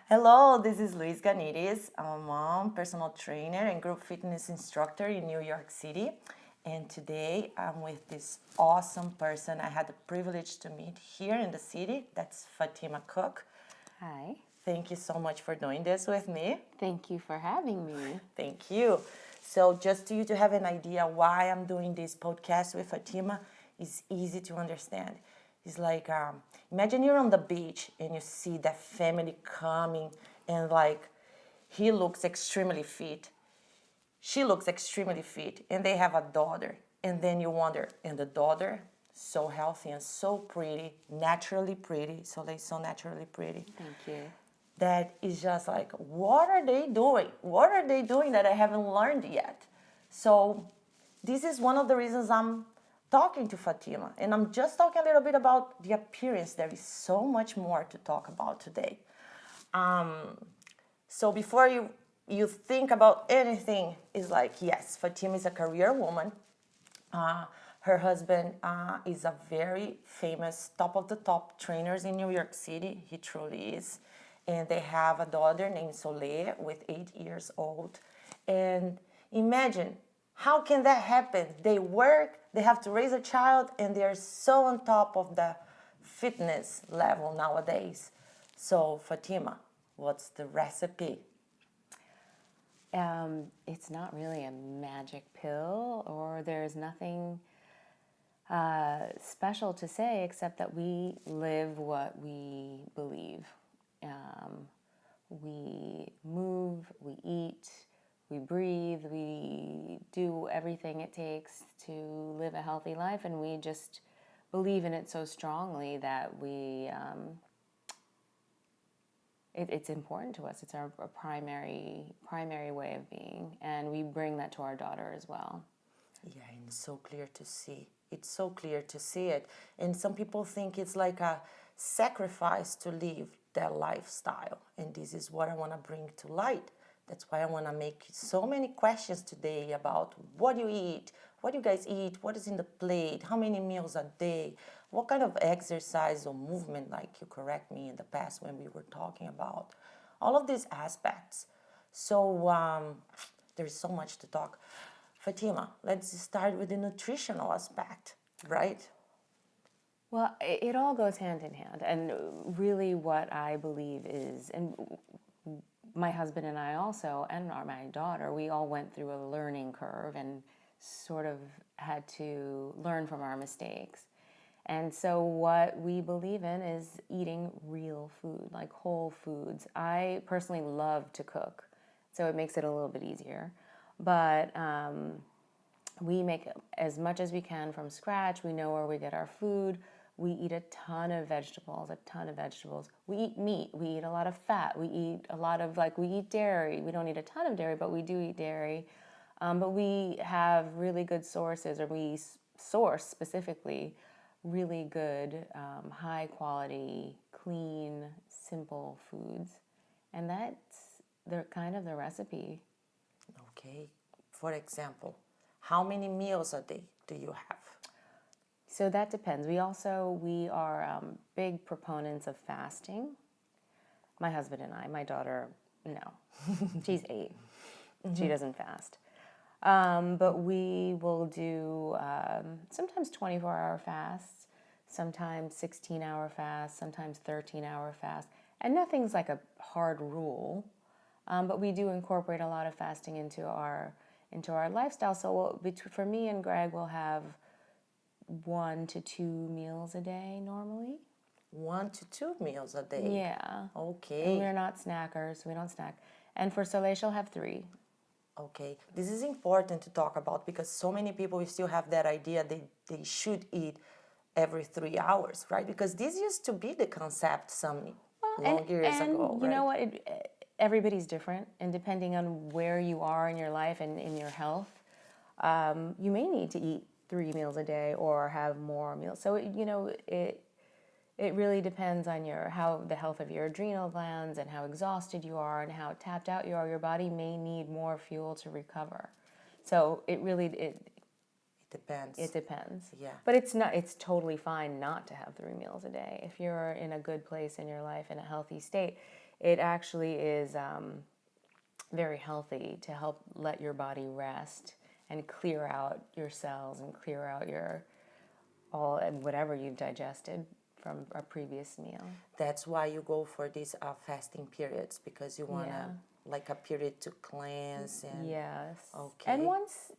Hello, this is Luis Ganidis. I'm a mom, personal trainer, and group fitness instructor in New York City. And today I'm with this awesome person I had the privilege to meet here in the city. That's Fatima Cook. Hi. Thank you so much for doing this with me. Thank you for having me. Thank you. So, just to you to have an idea why I'm doing this podcast with Fatima is easy to understand. It's like imagine you're on the beach and you see that family coming, and like he looks extremely fit, she looks extremely fit, and they have a daughter. And then you wonder, and the daughter, so healthy and so pretty, naturally pretty, so they so naturally pretty. Thank you. That is just like, what are they doing? What are they doing that I haven't learned yet? So this is one of the reasons I'm talking to Fatima. And I'm just talking a little bit about the appearance. There is so much more to talk about today. So before you think about anything, it's like, yes, Fatima is a career woman. Her husband is a very famous, top of the top trainers in New York City. He truly is. And they have a daughter named Soleil with 8 years old. And imagine, how can that happen? They work, they have to raise a child, and they're so on top of the fitness level nowadays. So, Fatima, what's the recipe? It's not really a magic pill, or there's nothing special to say except that we live what we believe. We move, we eat, we breathe, we do everything it takes to live a healthy life, and we just believe in it so strongly that it's important to us. It's our primary way of being, and we bring that to our daughter as well. Yeah, and it's so clear to see. It's so clear to see it. And some people think it's like a sacrifice to live that lifestyle. And this is what I want to bring to light. That's why I want to make so many questions today about what you eat, what you guys eat, what is in the plate, how many meals a day, what kind of exercise or movement, like you correct me in the past when we were talking about all of these aspects. So there's so much to talk. Fatima, let's start with the nutritional aspect, right? Well, it all goes hand in hand. And really, what I believe is, and my husband and I also, and my daughter, we all went through a learning curve and sort of had to learn from our mistakes. And so, what we believe in is eating real food, like whole foods. I personally love to cook, so it makes it a little bit easier. But we make as much as we can from scratch. We know where we get our food. We eat a ton of vegetables, We eat meat. We eat a lot of fat. We eat a lot of, we eat dairy. We don't eat a ton of dairy, but we do eat dairy. But we have really good sources, or we source specifically really good, high quality, clean, simple foods. And that's kind of the recipe. Okay. For example, how many meals a day do you have? So that depends. We are big proponents of fasting. My husband and I. My daughter, no, she's 8. She doesn't fast. But we will do sometimes 24-hour fasts, sometimes 16-hour fasts, sometimes 13-hour fasts, and nothing's like a hard rule. But we do incorporate a lot of fasting into our lifestyle. So for me and Greg, we'll have 1 to 2 meals a day normally. 1 to 2 meals a day? Yeah. Okay. And we're not snackers. We don't snack. And for Soleil, she'll have 3. Okay. This is important to talk about because so many people still have that idea they should eat every 3 hours, right? Because this used to be the concept some long years ago, And you right? know what? Everybody's different, and depending on where you are in your life and in your health, you may need to eat 3 meals a day or have more meals. So it really depends on the health of your adrenal glands and how exhausted you are and how tapped out you are. Your body may need more fuel to recover. So it Depends. It depends. Yeah. But it's totally fine not to have 3 meals a day. If you're in a good place in your life, in a healthy state, it actually is very healthy to help let your body rest and clear out your cells and clear out your whatever you've digested from a previous meal. That's why you go for these fasting periods, because you want to, like, a period to cleanse and... Yes. Okay. And once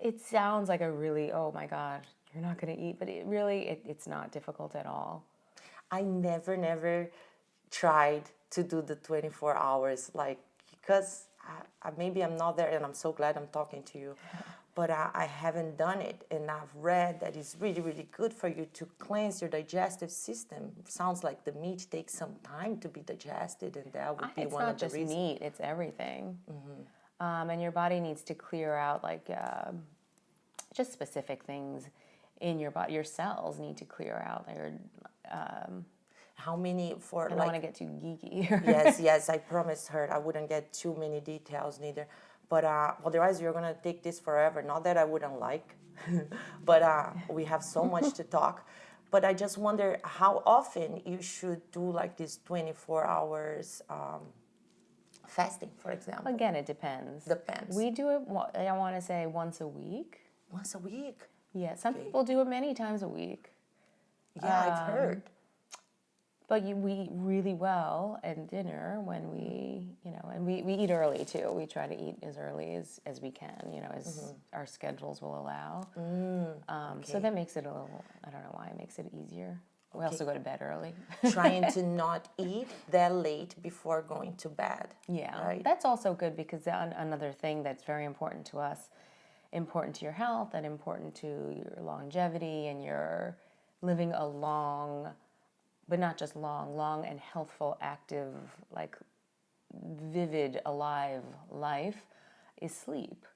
it sounds like a really, oh my God, you're not going to eat, but it's not difficult at all. I never tried to do the 24 hours, like, because maybe I'm not there, and I'm so glad I'm talking to you, but I haven't done it, and I've read that it's really good for you to cleanse your digestive system. Sounds like the meat takes some time to be digested, and that would be one of the reasons. It's not just meat, it's everything. And your body needs to clear out, like, just specific things in your body. Your cells need to clear out. How many for, I don't like... want to get too geeky here. Yes, I promised her I wouldn't get too many details neither. But otherwise, we're going to take this forever. Not that I wouldn't like, but we have so much to talk. But I just wonder how often you should do, like, this 24 hours fasting, for example. Again, it depends. Depends. We do it, I want to say, once a week. Once a week? Yeah, some people do it many times a week. Yeah, I've heard. But we eat really well at dinner when and we eat early too. We try to eat as early as we can, as our schedules will allow. So that makes it a little, I don't know why, it makes it easier. We also go to bed early. Trying to not eat that late before going to bed. Yeah, right? That's also good, because another thing that's very important to us, important to your health and important to your longevity and your living a long, but not just long and healthful, active, like, vivid, alive life, is sleep.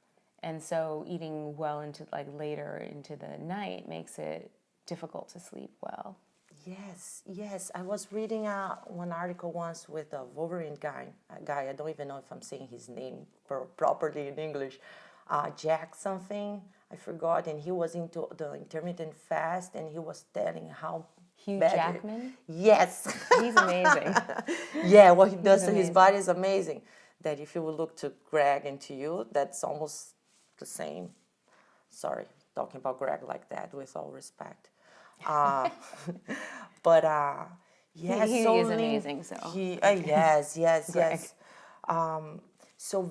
And so eating well into, like, later into the night makes it difficult to sleep well. Yes. I was reading one article once with a Wolverine guy. I don't even know if I'm saying his name properly in English. Jack something, I forgot. And he was into the intermittent fast, and he was telling how Hugh bad Jackman? Yes. He's amazing. Yeah, what he does to his body is amazing. That if you would look to Greg and to you, that's almost the same. Sorry, talking about Greg like that, with all respect. But yes, he so is amazing. So yes. So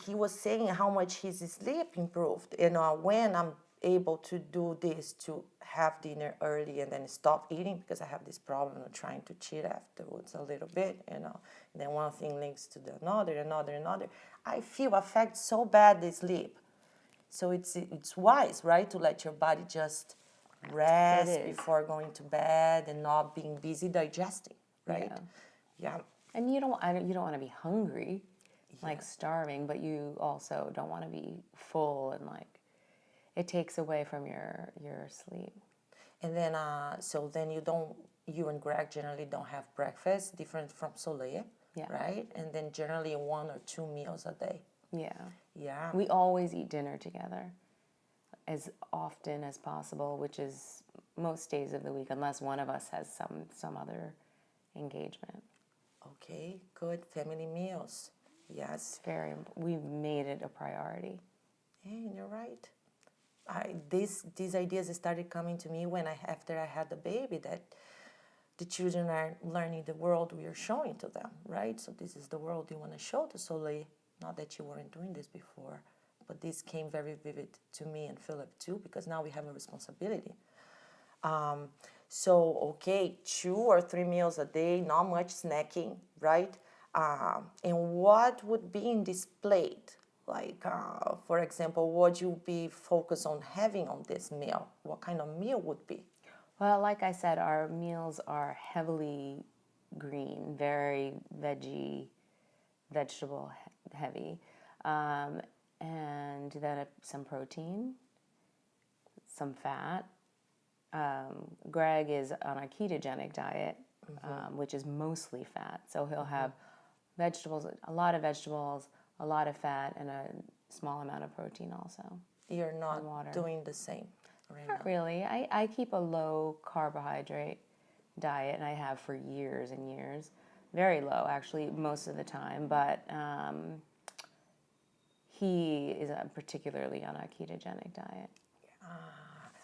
he was saying how much his sleep improved. When I'm able to do this, to have dinner early and then stop eating, because I have this problem of trying to cheat afterwards a little bit, and then one thing links to the another. I feel affects so bad the sleep. So it's wise, right, to let your body just rest before going to bed and not being busy digesting, right? Yeah. And you don't want to be hungry, like starving, but you also don't want to be full, and like it takes away from your sleep. And then so then you and Greg generally don't have breakfast, different from Soleil, right? And then generally 1 or 2 meals a day. Yeah. We always eat dinner together as often as possible, which is most days of the week, unless one of us has some other engagement. Okay, good. Family meals. Yes. We've made it a priority. Yeah, you're right. These ideas started coming to me after I had the baby, that the children are learning the world we are showing to them, right? So this is the world you want to show to Soleil. Not that you weren't doing this before, but this came very vivid to me and Philip too, because now we have a responsibility. So, okay, 2 or 3 meals a day, not much snacking, right? And what would be in this plate? Like, for example, what you be focused on having on this meal? What kind of meal would be? Well, like I said, our meals are heavily green, very vegetable heavy, and then some protein, some fat. Greg is on a ketogenic diet, which is mostly fat. So he'll have vegetables, a lot of vegetables, a lot of fat, and a small amount of protein also. you're not water. doing the same right Not now. really. I keep a low carbohydrate diet, and I have for years and years. Very low, actually, most of the time. But he is particularly on a ketogenic diet.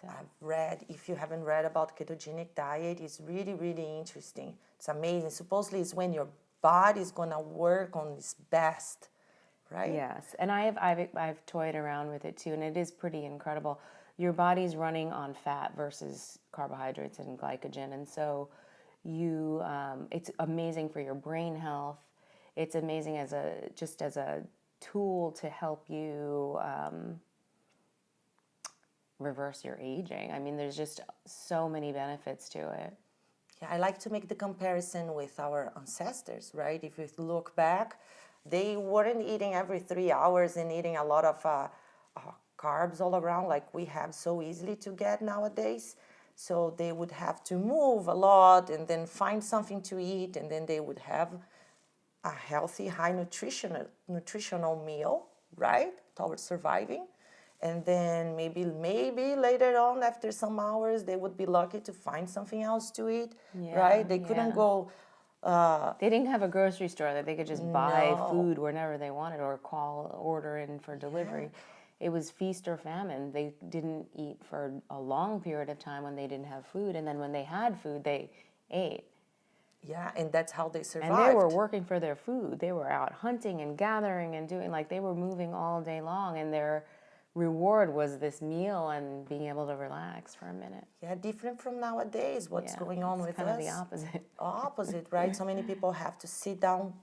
So. I've read, if you haven't read about ketogenic diet, it's really, really interesting. It's amazing. Supposedly it's when your body is going to work on its best, right? Yes, and I've toyed around with it too, and it is pretty incredible. Your body's running on fat versus carbohydrates and glycogen, and so it's amazing for your brain health. It's amazing as a tool to help you reverse your aging. I mean, there's just so many benefits to it. Yeah, I like to make the comparison with our ancestors, right? If you look back, they weren't eating every 3 hours and eating a lot of carbs all around like we have so easily to get nowadays. So they would have to move a lot and then find something to eat, and then they would have a healthy, high nutritional meal, right, towards surviving. And then maybe later on, after some hours, they would be lucky to find something else to eat, right? They couldn't go. They didn't have a grocery store that they could just buy No. food whenever they wanted or order in for delivery. It was feast or famine. They didn't eat for a long period of time when they didn't have food, and then when they had food, they ate. Yeah, and that's how they survived. And they were working for their food. They were out hunting and gathering and doing, like, they were moving all day long, and their reward was this meal and being able to relax for a minute. Yeah, different from nowadays. What's Yeah, going on it's with kind us? of the opposite. Opposite, right? So many people have to sit down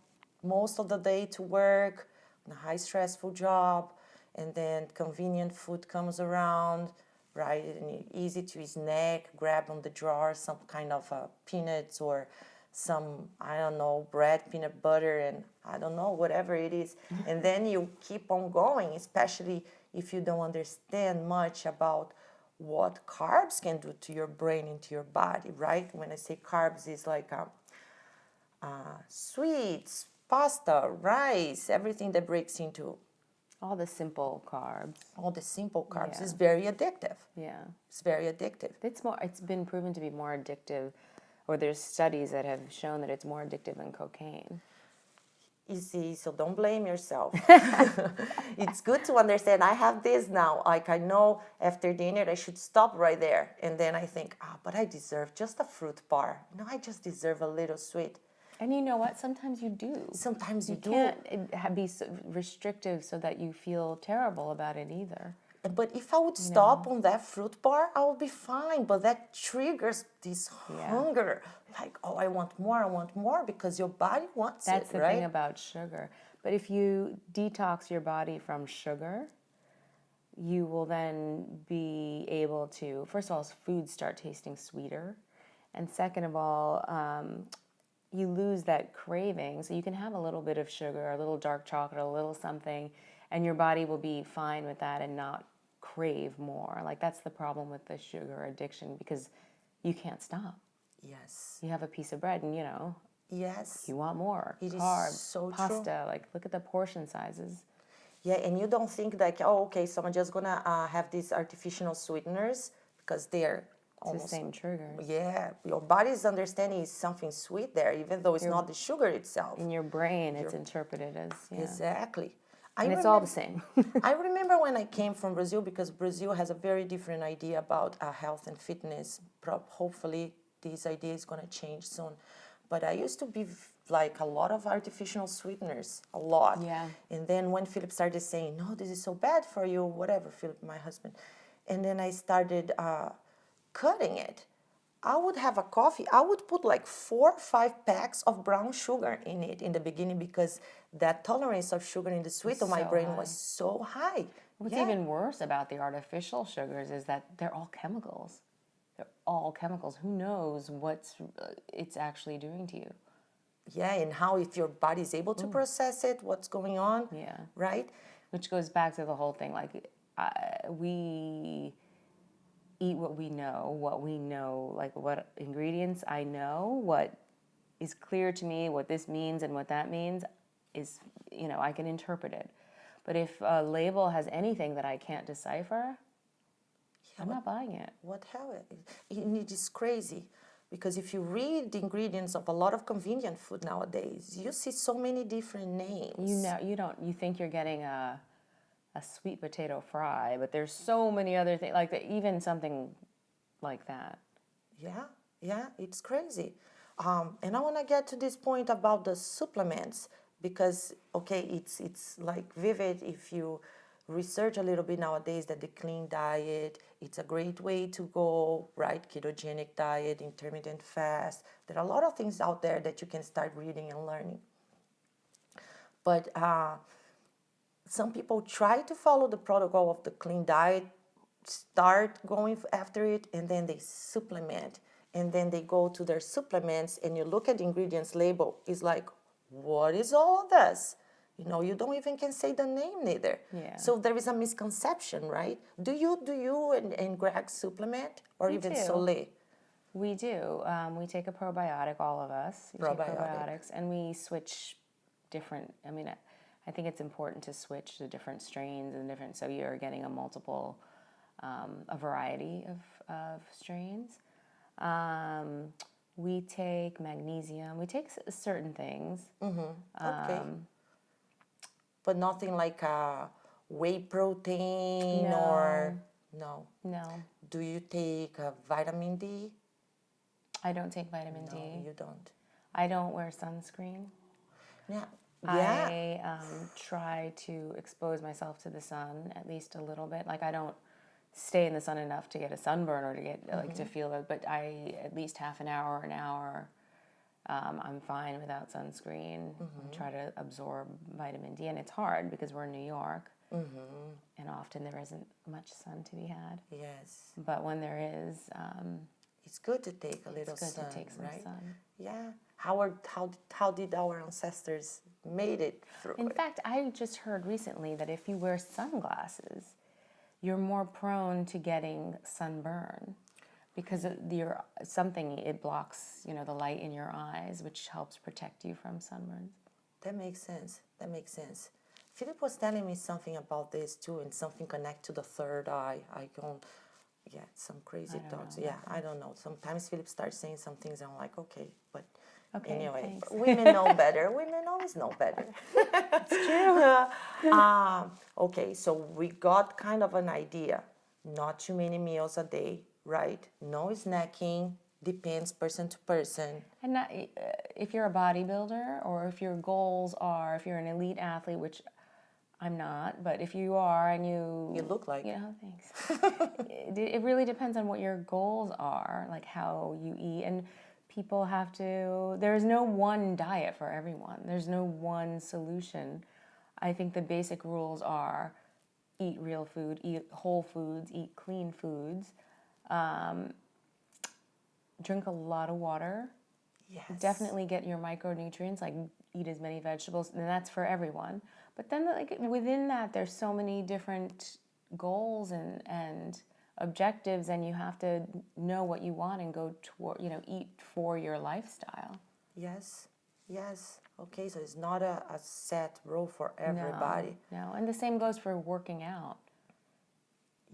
most of the day to work, on a high stressful job, and then convenient food comes around, right? And easy to snack, grab on the drawer some kind of peanuts or some, I don't know, bread, peanut butter, and I don't know, whatever it is. And then you keep on going, especially if you don't understand much about what carbs can do to your brain and to your body, right? When I say carbs, it's like sweets, pasta, rice, everything that breaks into All the simple carbs. all the simple carbs Yeah. is very addictive. Yeah. It's very addictive. It's been proven to be more addictive, or there's studies that have shown that it's more addictive than cocaine. Easy, so don't blame yourself. It's good to understand. I have this now. Like I know after dinner I should stop right there, and then I think, but I deserve just a fruit bar. I just deserve a little sweet. And you know what? Sometimes you do. Sometimes you do. Can't be so restrictive so that you feel terrible about it either. But if I would stop on that fruit bar, I would be fine. But that triggers this hunger. Like, I want more because your body wants That's it, the right? thing about sugar. But if you detox your body from sugar, you will then be able to, first of all, foods start tasting sweeter. And second of all, you lose that craving. So you can have a little bit of sugar, a little dark chocolate, a little something, and your body will be fine with that and not crave more. Like, that's the problem with the sugar addiction, because you can't stop. Yes. You have a piece of bread and, Yes. you want more. It is Carbs, so true. pasta, like, look at the portion sizes. Yeah, and you don't think like, okay, so I'm just gonna have these artificial sweeteners because they're It's almost the same triggers. Yeah, your body's understanding is something sweet there, even though it's not the sugar itself. In your brain, it's interpreted as, Exactly. And it's all the same. I remember when I came from Brazil, because Brazil has a very different idea about health and fitness. Hopefully, this idea is going to change soon. But I used to be like a lot of artificial sweeteners, a lot. Yeah. And then when Philip started saying, no, this is so bad for you, whatever, Philip, my husband. And then I started cutting it. I would have a coffee. I would put like 4 or 5 packs of brown sugar in it in the beginning because that tolerance of sugar in the sweet of my so brain high. was so high. What's even worse about the artificial sugars is that they're all chemicals. They're all chemicals. Who knows what it's actually doing to you? Yeah, and how if your body is able to process it, what's going on, Yeah. right? Which goes back to the whole thing. Like, we eat what we know, like what ingredients I know, what is clear to me, what this means and what that means is, I can interpret it. But if a label has anything that I can't decipher, I'm not buying it. What hell? It is crazy. Because if you read the ingredients of a lot of convenient food nowadays, you see so many different names. You think you're getting a sweet potato fry, but there's so many other things, like even something like that. Yeah, it's crazy. And I want to get to this point about the supplements because, okay, it's like vivid if you research a little bit nowadays that the clean diet, it's a great way to go, right? Ketogenic diet, intermittent fast. There are a lot of things out there that you can start reading and learning. But some people try to follow the protocol of the clean diet, start going after it, and then they supplement. And then they go to their supplements and you look at the ingredients label, it's like, what is all this? You don't even can say the name neither. Yeah. So there is a misconception, right? Do you and Greg supplement or We even do. Soleil? We do. We take a probiotic, all of us. We take Probiotic. probiotics, and we switch different. I mean, I think it's important to switch to different strains and different, so you're getting a variety of strains. We take magnesium. We take certain things. Okay. But nothing like a whey protein No. or no. No, Do you take vitamin D? I don't take vitamin No, D. you don't. I don't wear sunscreen. Yeah. I try to expose myself to the sun at least a little bit. Like I don't stay in the sun enough to get a sunburn or to get like to feel it, but I at least half an hour, I'm fine without sunscreen. I try to absorb vitamin D, and it's hard because we're in New York, and often there isn't much sun to be had. Yes. But when there is, It's good to take a little it's good sun, to take some right? sun. Yeah. How did our ancestors made it through In it? fact, I just heard recently that if you wear sunglasses, you're more prone to getting sunburn because it blocks the light in your eyes, which helps protect you from sunburns. That makes sense. That makes sense. Philip was telling me something about this too, and something connect to the third eye. I don't. Yeah, some crazy thoughts. Yeah, I don't know. Sometimes Philip starts saying some things, and I'm like, okay, but Okay, anyway, thanks. women know better. Women always know better. It's true. Okay, so we got kind of an idea. Not too many meals a day, right? No snacking. Depends person to person. And if you're a bodybuilder or if your goals are, if you're an elite athlete, which I'm not, but if you are and You look like. thanks. It really depends on what your goals are, like how you eat. And people have to, there's no one diet for everyone. There's no one solution. I think the basic rules are eat real food, eat whole foods, eat clean foods, drink a lot of water. Yes. Definitely get your micronutrients, like eat as many vegetables, and that's for everyone. But then within that, there's so many different goals and objectives, and you have to know what you want and go toward, eat for your lifestyle. Yes. Yes. Okay, so it's not a set rule for everybody. No, and the same goes for working out.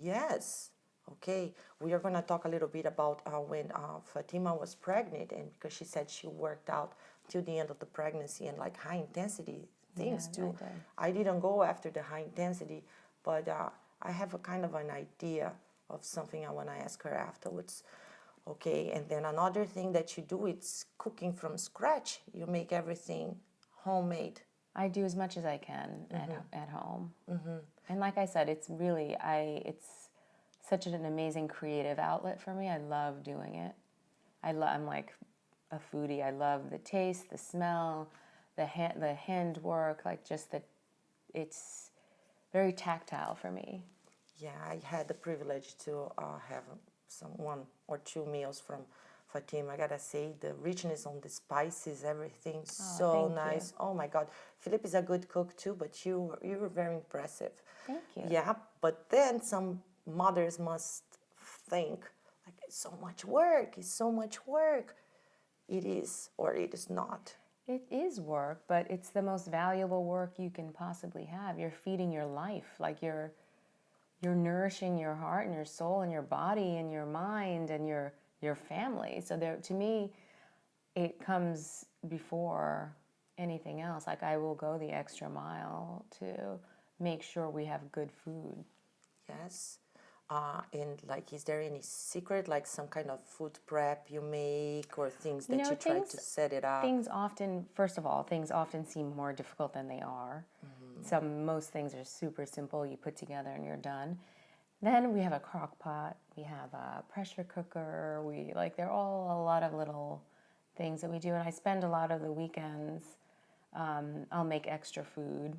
Yes. Okay, we are going to talk a little bit about when Fatima was pregnant, and because she said she worked out till the end of the pregnancy and like high intensity things too. I didn't go after the high intensity, but I have a kind of an idea of something I want to ask her afterwards. Okay, and then another thing that you do is cooking from scratch. You make everything homemade. I do as much as I can at home. And like I said, it's really, it's such an amazing creative outlet for me. I love doing it. I'm like a foodie. I love the taste, the smell, the handwork, like just that it's very tactile for me. Yeah, I had the privilege to have some 1 or 2 meals from Fatima. I gotta say, the richness on the spices, everything, so nice. Oh my God, Philip is a good cook too, but you were very impressive. Thank you. Yeah, but then some mothers must think like it's so much work. It is or it is not. It is work, but it's the most valuable work you can possibly have. You're feeding your life, like you're nourishing your heart and your soul and your body and your mind and your family. So there, to me, it comes before anything else. Like I will go the extra mile to make sure we have good food. Yes. And like, is there any secret, like some kind of food prep you make or things that you try to set it up? Things often, first of all, things often seem more difficult than they are. Most things are super simple. You put together and you're done. Then we have a crock pot. We have a pressure cooker. They're all a lot of little things that we do. And I spend a lot of the weekends. I'll make extra food.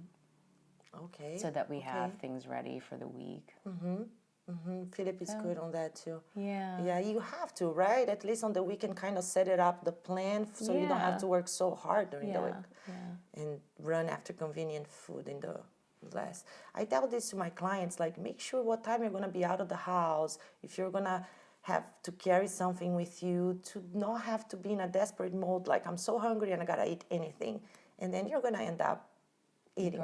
Okay. So that we have things ready for the week. Philip is good on that too. Yeah. Yeah, you have to, right? At least on the weekend, kind of set it up, the plan, so you don't have to work so hard during the week and run after convenient food in the last. I tell this to my clients, like, make sure what time you're going to be out of the house. If you're going to have to carry something with you, to not have to be in a desperate mode, like, I'm so hungry and I got to eat anything. And then you're going to end up eating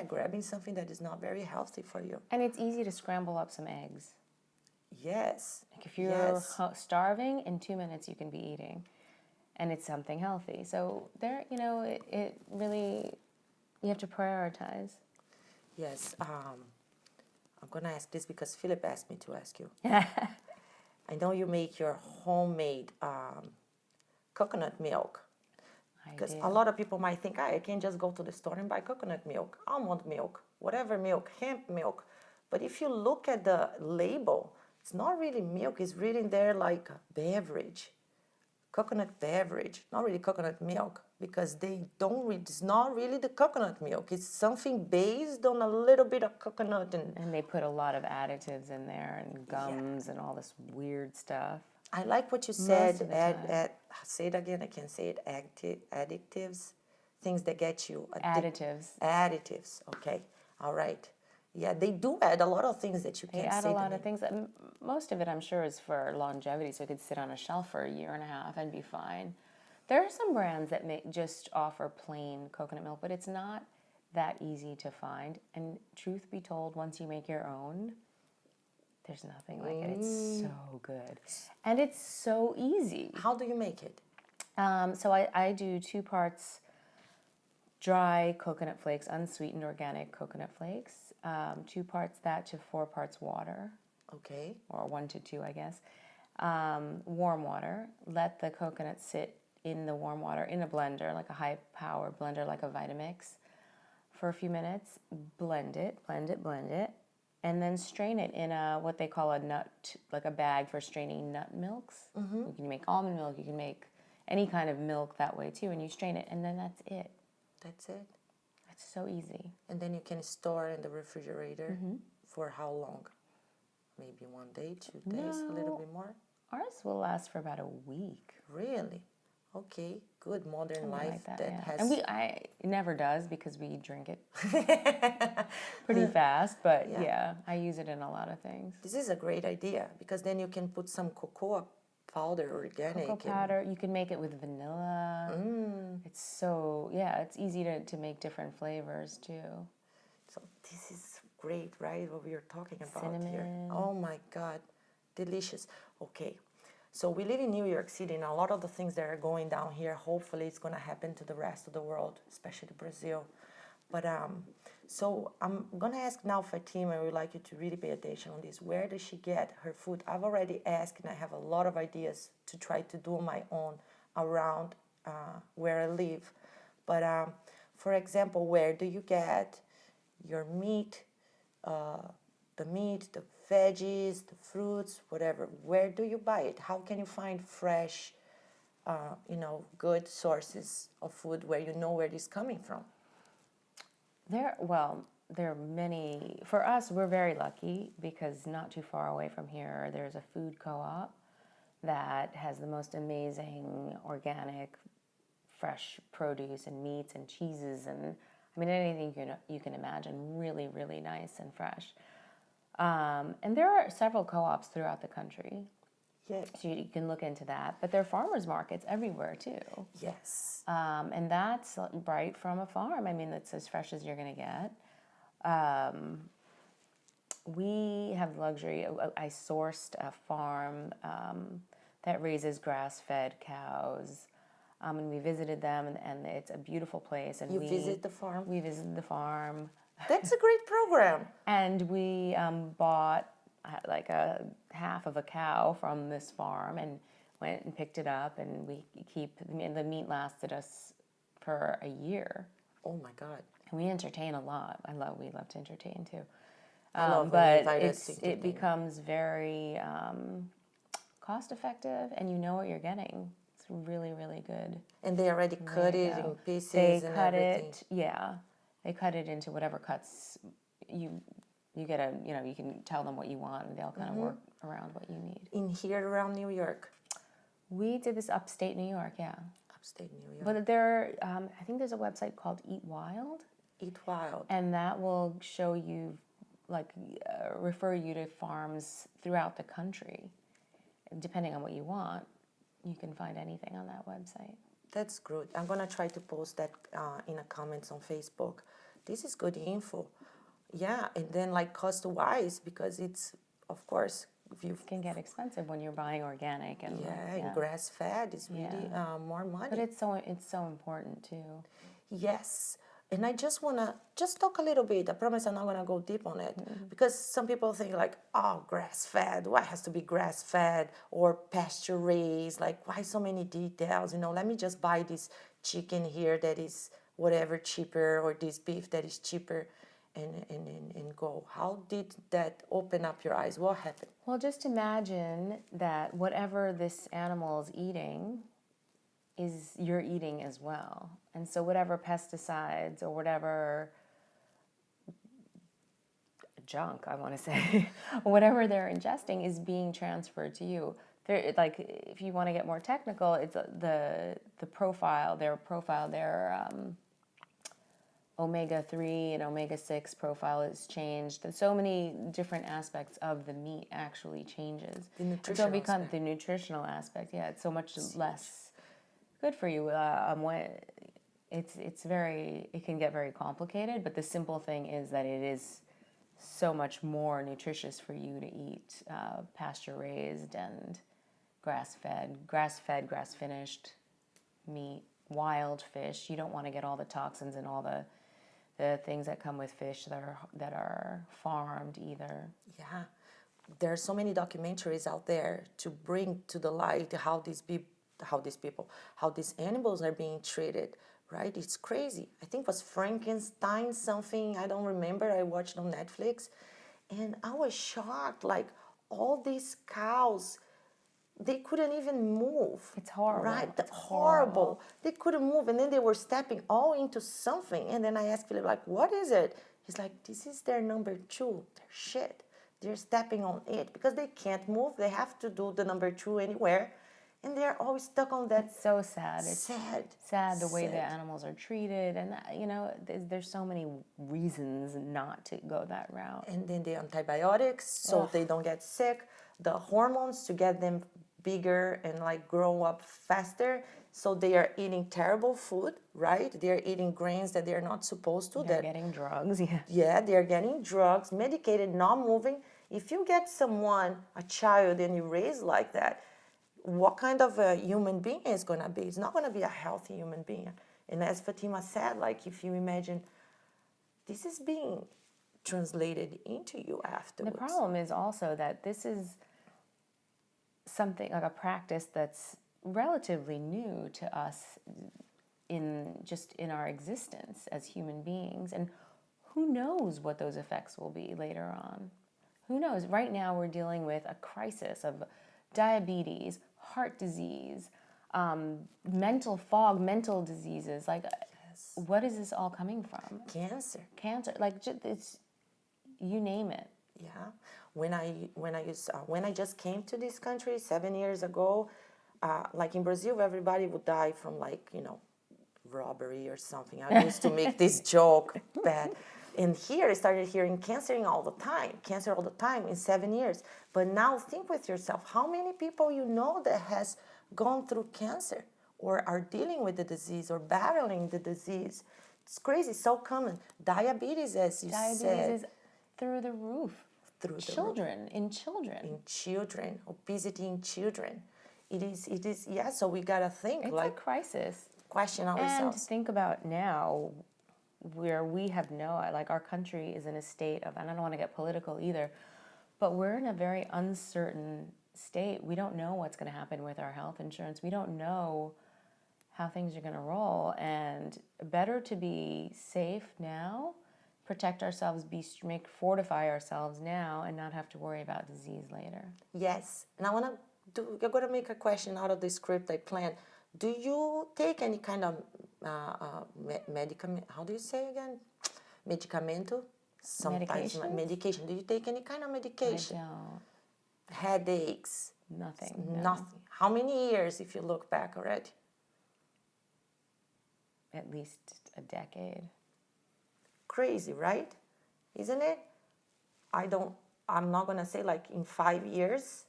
grabbing something that is not very healthy for you. And it's easy to scramble up some eggs. Yes. Like if you're starving, in 2 minutes you can be eating, and it's something healthy. So there, it really, you have to prioritize. Yes. I'm gonna ask this because Philip asked me to ask you. I know you make your homemade coconut milk. Because a lot of people might think, I can just go to the store and buy coconut milk, almond milk, whatever milk, hemp milk. But if you look at the label, it's not really milk. It's written there like a beverage, coconut beverage, not really coconut milk, because it's not really the coconut milk. It's something based on a little bit of coconut. And they put a lot of additives in there and gums and all this weird stuff. I like what you said. Say it again. I can't say it. Additives, things that get you. Additives. Okay. All right. Yeah, they do add a lot of things that you can't say. They add a lot of things. Most of it, I'm sure, is for longevity, so it could sit on a shelf for a year and a half and be fine. There are some brands that just offer plain coconut milk, but it's not that easy to find. And truth be told, once you make your own, there's nothing like it. It's so good. And it's so easy. How do you make it? So I do 2 parts dry coconut flakes, unsweetened organic coconut flakes. 2 parts that to 4 parts water. Okay. Or 1 to 2, I guess. Warm water. Let the coconut sit in the warm water in a blender, like a high-power blender, like a Vitamix, for a few minutes. Blend it. And then strain it in what they call a nut, like a bag for straining nut milks. You can make almond milk, you can make any kind of milk that way too, and you strain it, and then that's it. That's it? It's so easy. And then you can store in the refrigerator for how long? Maybe 1 day, 2 days, a little bit more? Ours will last for about a week. Really? Okay, good modern life like that has. And it never does because we drink it pretty fast. But yeah, I use it in a lot of things. This is a great idea because then you can put some cocoa powder, organic. Cocoa powder. You can make it with vanilla. It's it's easy to make different flavors too. So this is great, right? What we are talking about Cinnamon. here. Oh my God, delicious. Okay. So we live in New York City, and a lot of the things that are going down here, hopefully it's going to happen to the rest of the world, especially Brazil. But so I'm going to ask now Fatima, I would like you to really pay attention on this. Where does she get her food? I've already asked, and I have a lot of ideas to try to do on my own around where I live. But for example, where do you get your meat, the veggies, the fruits, whatever? Where do you buy it? How can you find fresh, good sources of food where you know where it is coming from? There are many. For us, we're very lucky because not too far away from here, there's a food co-op that has the most amazing organic, fresh produce and meats and cheeses and anything you can imagine, really, really nice and fresh. And there are several co-ops throughout the country. Yeah. So you can look into that. But there are farmers markets everywhere too. Yes. And that's right from a farm. I mean, that's as fresh as you're going to get. We have the luxury. I sourced a farm that raises grass-fed cows, and we visited them, and it's a beautiful place. And You visit the farm? We visited the farm, That's a great program. and we bought like a half of a cow from this farm, and went and picked it up, and we keep. And the meat lasted us for a year. Oh my God. And we entertain a lot. We love to entertain too. I love when you But invite us to it entertain. becomes very cost effective, and you know what you're getting. It's really, really good. And they already cut There you it in go. pieces They and cut everything. it, yeah. They cut it into whatever cuts you get you can tell them what you want, and they'll kind of work around what you need. In here around New York. We did this upstate New York, yeah. Upstate New York. But there, I think there's a website called Eat Wild, Eat Wild. and that will show you, like, refer you to farms throughout the country. Depending on what you want, you can find anything on that website. That's good. I'm going to try to post that in the comments on Facebook. This is good info. Yeah, and then like cost-wise, because it's, of course, if you... It can get expensive when you're buying organic and and grass-fed is really more money. But it's so important too. Yes. And I just want to talk a little bit. I promise I'm not going to go deep on it. Because some people think like, oh, grass-fed, why has to be grass-fed or pasture-raised? Like, why so many details? Let me just buy this chicken here that is whatever cheaper, or this beef that is cheaper, and go. How did that open up your eyes? What happened? Well, just imagine that whatever this animal is eating is you're eating as well. And so whatever pesticides or whatever junk, I want to say, whatever they're ingesting is being transferred to you. Like, if you want to get more technical, it's the profile, their omega-3 and omega-6 profile is changed. And so many different aspects of the meat actually changes. The And so nutritional it becomes aspect. the nutritional aspect. Yeah, it's so much less good for you. It can get very complicated, but the simple thing is that it is so much more nutritious for you to eat pasture-raised and grass-fed, grass-finished meat, wild fish. You don't want to get all the toxins and all the things that come with fish that are farmed either. Yeah. There are so many documentaries out there to bring to the light how these animals are being treated, right? It's crazy. I think it was Frankenstein something, I don't remember. I watched on Netflix, and I was shocked. Like, all these cows, they couldn't even move. It's horrible. Right? It's Horrible. They couldn't move, and then they were stepping all into something. And then I asked Philip, like, what is it? He's like, this is their number 2, their shit. They're stepping on it because they can't move. They have to do the number 2 anywhere. And they're always stuck on that. It's so sad. It's sad the way the sad. animals are treated, and there's so many reasons not to go that route. And then the antibiotics, so they don't get sick. The hormones to get them bigger and like grow up faster. So they are eating terrible food, right? They're eating grains that they're not supposed to. They're getting drugs, yeah. Yeah, they're getting drugs, medicated, not moving. If you get someone, a child, and you raise like that, what kind of a human being is going to be? It's not going to be a healthy human being. And as Fatima said, like, if you imagine, this is being translated into you afterwards. The problem is also that this is something like a practice that's relatively new to us in our existence as human beings, and who knows what those effects will be later on. Who knows? Right now we're dealing with a crisis of diabetes, heart disease, mental fog, mental diseases. Like, what is this all coming from? Cancer. Like, it's, you name it. Yeah. When I just came to this country 7 years ago, like in Brazil, everybody would die from, like, robbery or something. I used to make this joke bad. And here I started hearing cancer all the time in 7 years. But now think with yourself, how many people you know that has gone through cancer or are dealing with the disease or battling the disease? It's crazy, so common. Diabetes, as you Diabetes said, is through the roof. through the roof. Children, in children. In children, obesity in children. It is, yeah, so we gotta think, It's like, a crisis. question And ourselves. think about now where we have like our country is in a state of, and I don't want to get political either, but we're in a very uncertain state. We don't know what's going to happen with our health insurance. We don't know how things are going to roll. And better to be safe now, protect ourselves, fortify ourselves now, and not have to worry about disease later. Yes, and I'm gonna make a question out of the script I planned. Do you take any kind of medicament? How do you say again? Medicamento? Sometimes Medications? medication. Do you take any kind of medication? I don't. Headaches? Nothing. No. Nothing. How many years, if you look back already? At least a decade. Crazy, right? Isn't it? I'm not gonna say like in 5 years,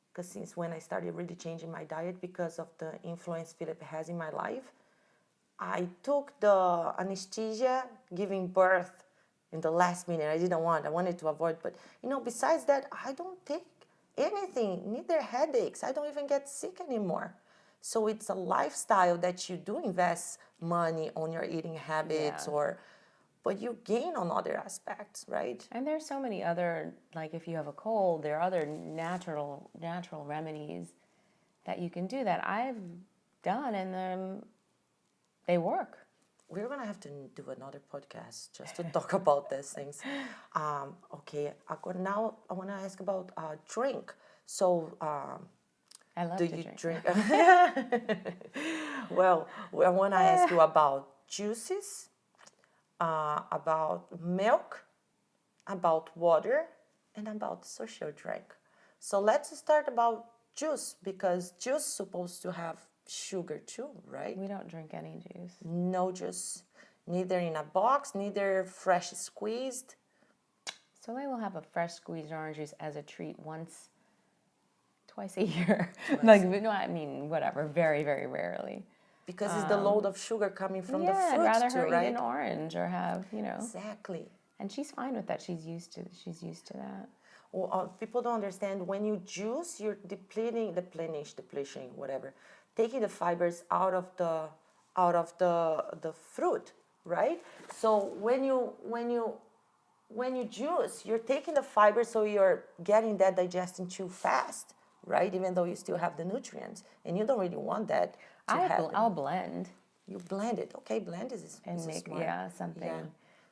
because since when I started really changing my diet because of the influence Philip has in my life, I took the anesthesia giving birth in the last minute. I wanted to avoid, but besides that, I don't take anything, neither headaches. I don't even get sick anymore. So it's a lifestyle that you do invest money on your eating habits, Yeah. but you gain on other aspects, right? And there's so many other, like if you have a cold, there are other natural remedies that you can do that I've done, and they work. We're gonna have to do another podcast just to talk about these things. Okay, now I want to ask about drink. So, I love do to you drink. Well, I want to ask you about juices, about milk, about water, and about social drink. So let's start about juice, because juice is supposed to have sugar too, right? We don't drink any juice. No juice, neither in a box, neither fresh squeezed. Soleil will have a fresh squeezed orange juice as a treat twice a year. No, I mean, whatever, very, very rarely. Because it's the load of sugar coming from the fruit I'd rather too, her right? eat an orange or have, Exactly. And she's fine with that. She's used to that. Well, people don't understand, when you juice, you're depleting, whatever, taking the fibers out of the fruit, right? So when you juice, you're taking the fiber, so you're getting that digestion too fast, right? Even though you still have the nutrients, and you don't really want that to happen. I'll blend You blend it, okay? Blend is and make smart. something. Yeah.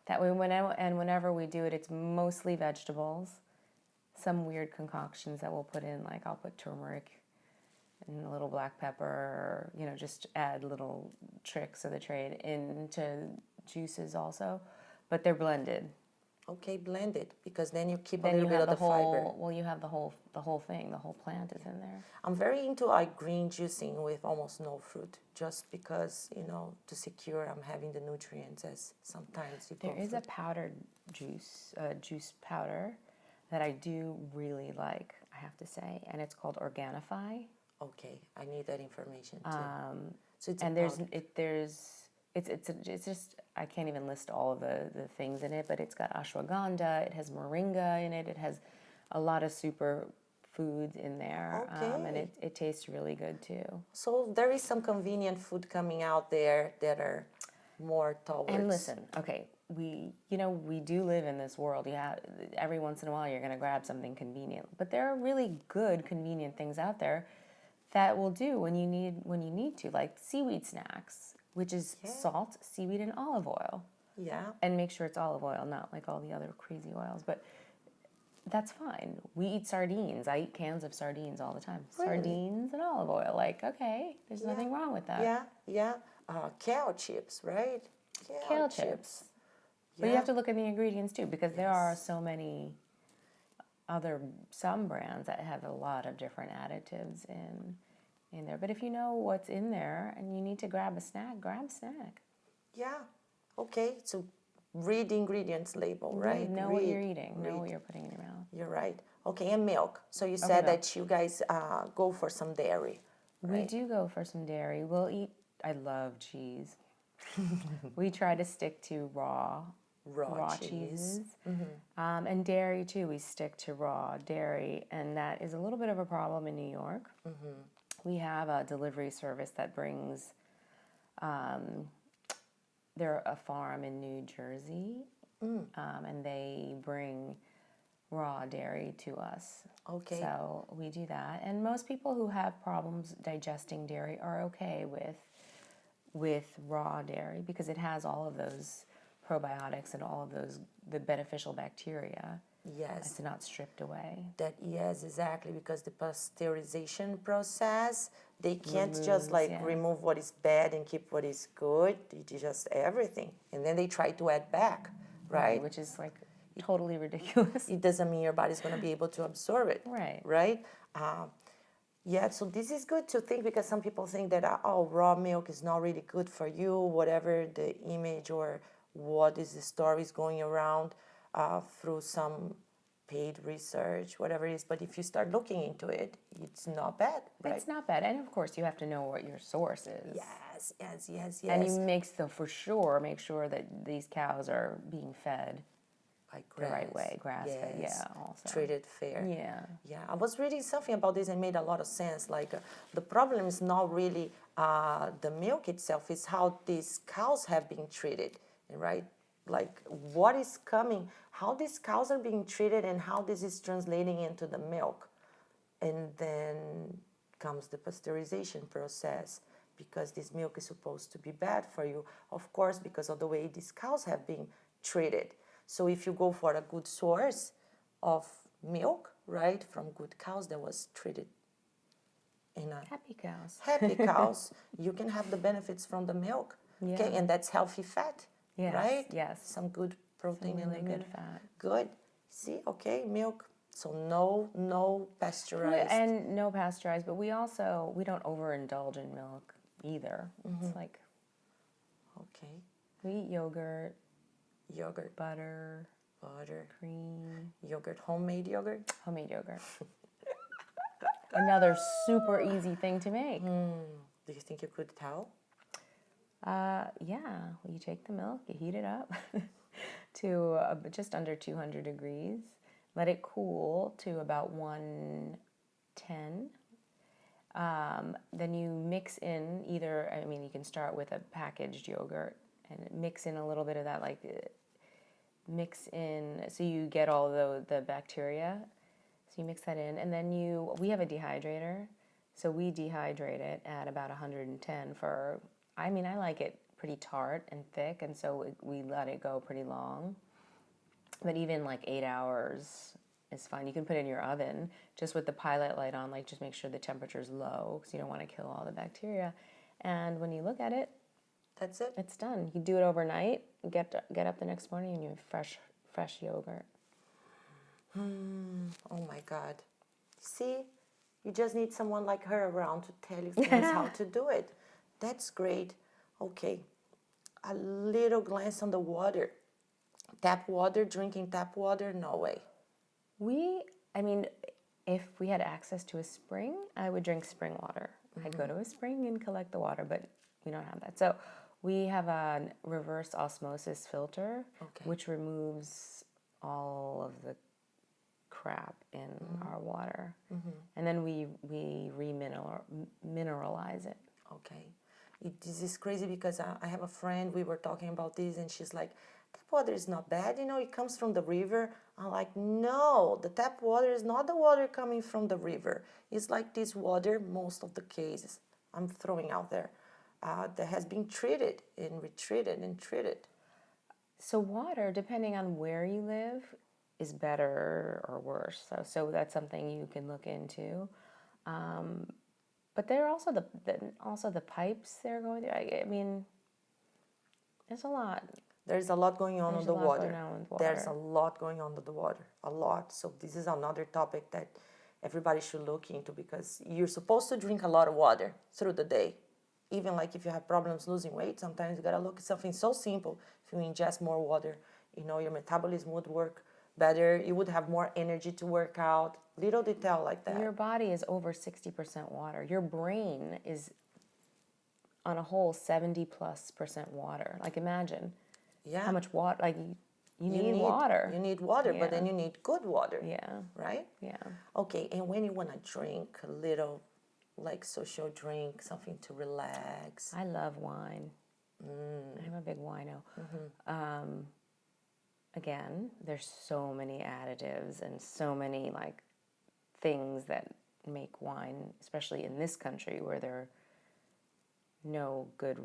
That way, whenever we do it, it's mostly vegetables. Some weird concoctions that we'll put in, like I'll put turmeric and a little black pepper, or, just add little tricks of the trade into juices also, but they're blended. Okay, blend it, because then you keep Then a little bit of the fiber. Well, you have the whole thing. The whole plant is in there. I'm very into like green juicing with almost no fruit, just because, to secure I'm having the nutrients, as sometimes you There is a powdered juice powder that I do really like, I have to say, and it's called Organifi. Okay, I need that information too. So it's And it's just, I can't even list all of the things in it, but it's got ashwagandha, it has moringa in it, it has a lot of super foods in there, and it tastes really good too. So there is some convenient food coming out there that are more towards. And listen, okay, we do live in this world. Every once in a while you're going to grab something convenient, but there are really good convenient things out there that will do when you need to, like seaweed snacks, which is salt, seaweed, and olive oil. Yeah. And make sure it's olive oil, not like all the other crazy oils, but that's fine. We eat sardines. I eat cans of sardines all the time. Really? Sardines and olive oil. Like, okay, there's nothing wrong with that. Yeah. Kale chips, right? Kale chips. But you have to look at the ingredients too, because there are so many some brands that have a lot of different additives in there. But if you know what's in there and you need to grab a snack, grab a snack. Yeah. Okay. So read the ingredients label, right? Know what you're eating. Know read. what you're putting in your mouth. You're right. Okay, and milk. So you said milk. that you guys go for some dairy, We right? do go for some dairy. We'll eat. I love cheese. We try to stick to raw cheeses. And dairy too. We stick to raw dairy, and that is a little bit of a problem in New York. We have a delivery service that brings. They're a farm in New Jersey, and they bring raw dairy to us. Okay. So we do that, and most people who have problems digesting dairy are okay with raw dairy because it has all of those probiotics and all of the beneficial bacteria. Yes. It's not stripped away. Yes, exactly, because the pasteurization process, they can't just like remove what is bad and keep what is good. They just everything. And then they try to add back, right? Which is like totally ridiculous. It doesn't mean your body's going to be able to absorb it. Right. Right? Yeah, so this is good to think because some people think that, raw milk is not really good for you, whatever the image or what is the stories going around through some paid research, whatever it is. But if you start looking into it, it's not bad, right? It's not bad. And of course, you have to know what your source is. Yes. And you make sure that these cows are being fed Like the right way, grass-fed, yes. also. Treated fair. Yeah. I was reading something about this and made a lot of sense. Like the problem is not really the milk itself; it's how these cows have been treated, right? Like what is coming, how these cows are being treated, and how this is translating into the milk, and then comes the pasteurization process because this milk is supposed to be bad for you, of course, because of the way these cows have been treated. So if you go for a good source of milk, right, from good cows that was treated in a happy cows, you can have the benefits from the milk. Yeah. Okay, and that's healthy fat, right? Yes. Some good protein Some really in good there. fat. Good. See, okay, milk. So no pasteurized. And no pasteurized, but we don't overindulge in milk either. It's like Okay. we eat yogurt, Butter, cream, yogurt, homemade yogurt. homemade yogurt. Another super easy thing to make. Do you think you could tell? Yeah, well, you take the milk, you heat it up to just under 200 degrees. Let it cool to about 110. Then you mix in you can start with a packaged yogurt and mix in a little bit of that, mix in so you get all the bacteria. So you mix that in, and then we have a dehydrator, so we dehydrate it at about 110 I like it pretty tart and thick, and so we let it go pretty long. But even 8 hours is fine. You can put it in your oven just with the pilot light on, just make sure the temperature's low because you don't want to kill all the bacteria. And when you look at it, that's it. It's done. You do it overnight, get up the next morning, and you have fresh yogurt. Oh my God. See, you just need someone like her around to tell you things how to do it. That's great. Okay, a little glance on the water. Drinking tap water, no way. If we had access to a spring, I would drink spring water. I'd go to a spring and collect the water, but we don't have that. So we have a reverse osmosis filter, which removes all of the crap in our water. And then we remineralize it. Okay. This is crazy because I have a friend, we were talking about this, and she's like, tap water is not bad, it comes from the river. I'm like, no, the tap water is not the water coming from the river. It's like this water, most of the cases, I'm throwing out there, that has been treated and retreated and treated. So water, depending on where you live, is better or worse. So that's something you can look into. But there are also the pipes they're going through. There's a lot. There's a lot going on the water. There's a lot going on with the water. A lot. So this is another topic that everybody should look into because you're supposed to drink a lot of water through the day. even like if you have problems losing weight, sometimes you gotta look at something so simple. If you ingest more water, your metabolism would work better. You would have more energy to work out. Little detail like that. Your body is over 60% water. Your brain is on a whole 70+% water. Like imagine how much water, like you need water. You need water, but then you need good water. Yeah. Right? Yeah. Okay, and when you want to drink a little, like social drink, something to relax. I love wine. I'm a big wino. Again, there's so many additives and so many like things that make wine, especially in this country where there are no good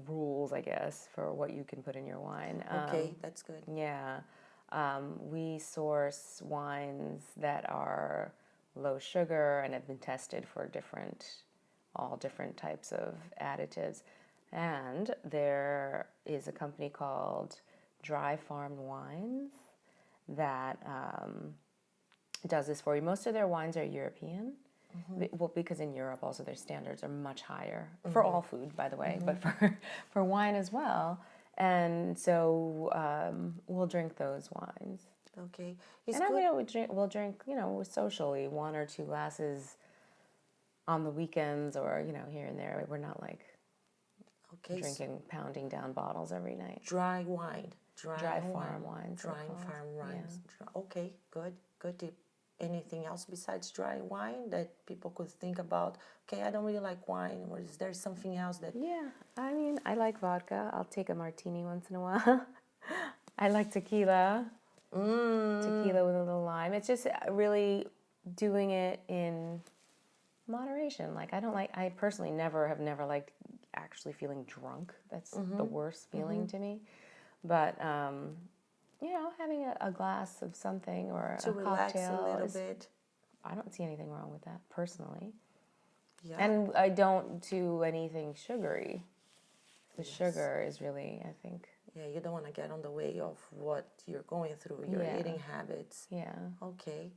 rules, I guess, for what you can put in your wine. Okay, that's good. Yeah. We source wines that are low sugar and have been tested for all different types of additives. And there is a company called Dry Farm Wines that does this for you. Most of their wines are European. Well, because in Europe also their standards are much higher for all food, by the way, but for wine as well. And so we'll drink those wines. Okay, We'll drink, socially 1 or 2 glasses on the weekends or here and there. We're not like drinking, pounding down bottles every night. Dry wine. Dry farm wines. Dry farm wines. Yeah. Okay, good tip. Anything else besides dry wine that people could think about? Okay, I don't really like wine, or is there something else that... Yeah, I mean, I like vodka. I'll take a martini once in a while. I like tequila. Tequila with a little lime. It's just really doing it in moderation. Like, I personally have never liked actually feeling drunk. That's the worst feeling to me. But, having a glass of something or to a relax cocktail a little bit. I don't see anything wrong with that, personally. Yeah. And I don't do anything sugary. The sugar is really, I think... Yeah, you don't want to get on the way of what you're going through, your eating habits. Yeah. Okay.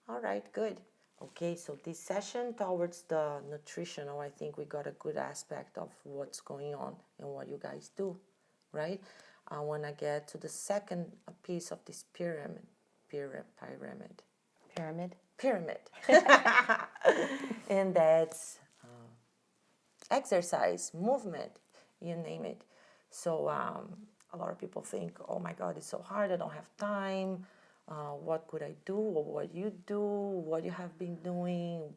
All right, good. Okay, so this session towards the nutritional, I think we got a good aspect of what's going on and what you guys do, right? I want to get to the second piece of this pyramid. And that's exercise, movement, you name it. So a lot of people think, oh my God, it's so hard, I don't have time. What could I do, or what you do, what you have been doing?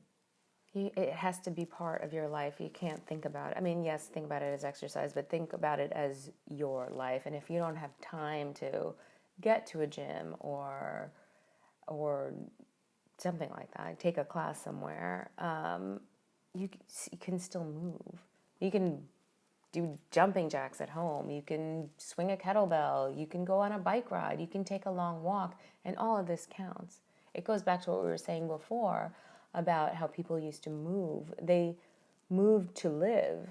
It has to be part of your life. You can't think about it. I mean, yes, think about it as exercise, but think about it as your life. And if you don't have time to get to a gym or something like that, take a class somewhere, you can still move. You can do jumping jacks at home. You can swing a kettlebell. You can go on a bike ride. You can take a long walk. And all of this counts. It goes back to what we were saying before about how people used to move. They moved to live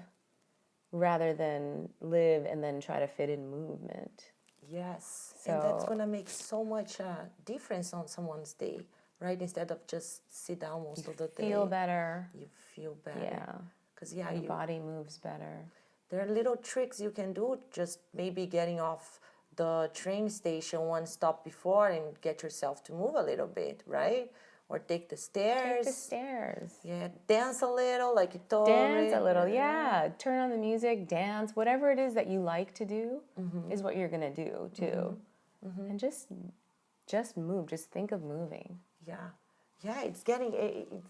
rather than live and then try to fit in movement. Yes, and that's going to make so much difference on someone's day, right? Instead of just sit down most of the day. Feel better. You feel better. Yeah. Because your body moves better. There are little tricks you can do, just maybe getting off the train station one stop before and get yourself to move a little bit, right? Or take the stairs. Take the stairs. Yeah, dance a little, like you told me. Dance a little, yeah. Turn on the music, dance. Whatever it is that you like to do is what you're going to do, too. And just move. Just think of moving. Yeah. Yeah, it's getting...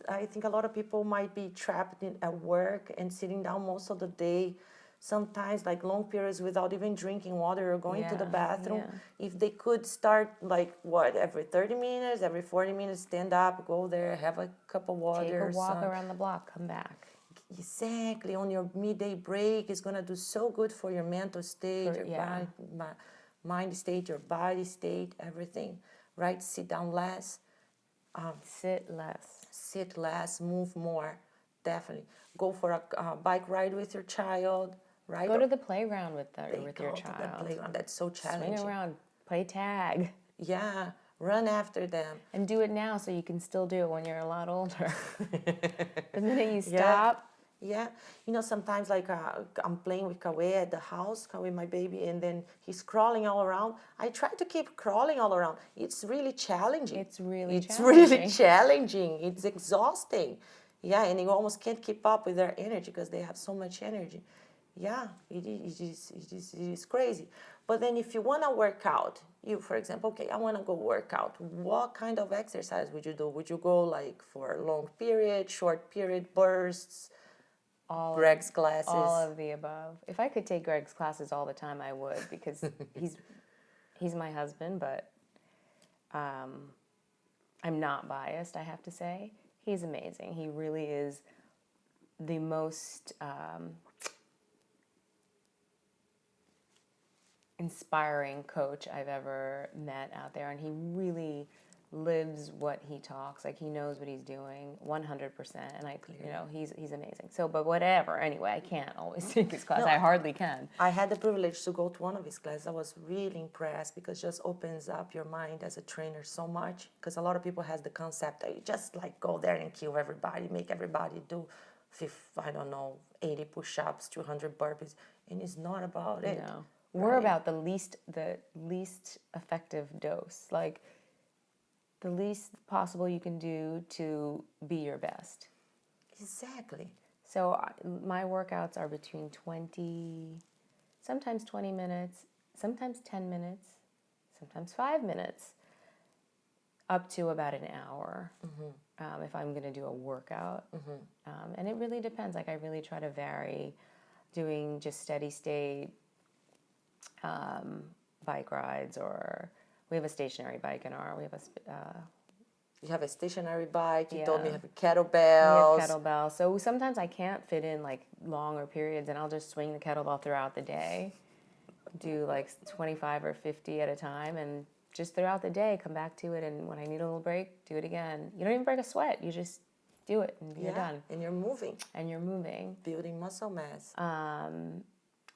I think a lot of people might be trapped at work and sitting down most of the day, sometimes like long periods without even drinking water or going to the bathroom. If they could start every 30 minutes, every 40 minutes, stand up, go there, have a cup of water. Take a walk around the block, come back. Exactly. On your midday break, it's going to do so good for your mental state, your mind state, your body state, everything, right? Sit down less. Sit less. Sit less, move more, definitely. Go for a bike ride with your child. Right? Go to the playground with your child. To the playground. That's so challenging. Swing around, play tag. Yeah, run after them. And do it now so you can still do it when you're a lot older. The minute you stop, Yeah, sometimes like I'm playing with Kawe at the house, Kawe, my baby, and then he's crawling all around. I try to keep crawling all around. It's really challenging. It's really It's really challenging. challenging. It's exhausting. Yeah, and you almost can't keep up with their energy because they have so much energy. Yeah, it is crazy. But then if you want to work out, you, for example, okay, I want to go work out. What kind of exercise would you do? Would you go like for a long period, short period bursts? Greg's classes. All of the above. If I could take Greg's classes all the time, I would, because he's my husband, but I'm not biased, I have to say. He's amazing. He really is the most inspiring coach I've ever met out there, and he really lives what he talks. Like, he knows what he's doing 100%, and he's amazing. So, but whatever, anyway, I can't always take his class. No, I hardly can. I had the privilege to go to one of his classes. I was really impressed because it just opens up your mind as a trainer so much, because a lot of people has the concept that you just like go there and kill everybody, make everybody do 80 push-ups, 200 burpees, and it's not about it. No. We're about the least effective dose, like the least possible you can do to be your best. Exactly. So my workouts are between sometimes 20 minutes, sometimes 10 minutes, sometimes 5 minutes, up to about an hour, if I'm going to do a workout. And it really depends. Like, I really try to vary doing just steady state bike rides, or we have a stationary bike in our, You have a stationary bike. You told me you Yeah. have kettlebells. We have kettlebell. So sometimes I can't fit in like longer periods, and I'll just swing the kettlebell throughout the day, do like 25 or 50 at a time, and just throughout the day come back to it, and when I need a little break, do it again. You don't even break a sweat. You just do it and you're done. And you're moving. And you're moving. Building muscle mass.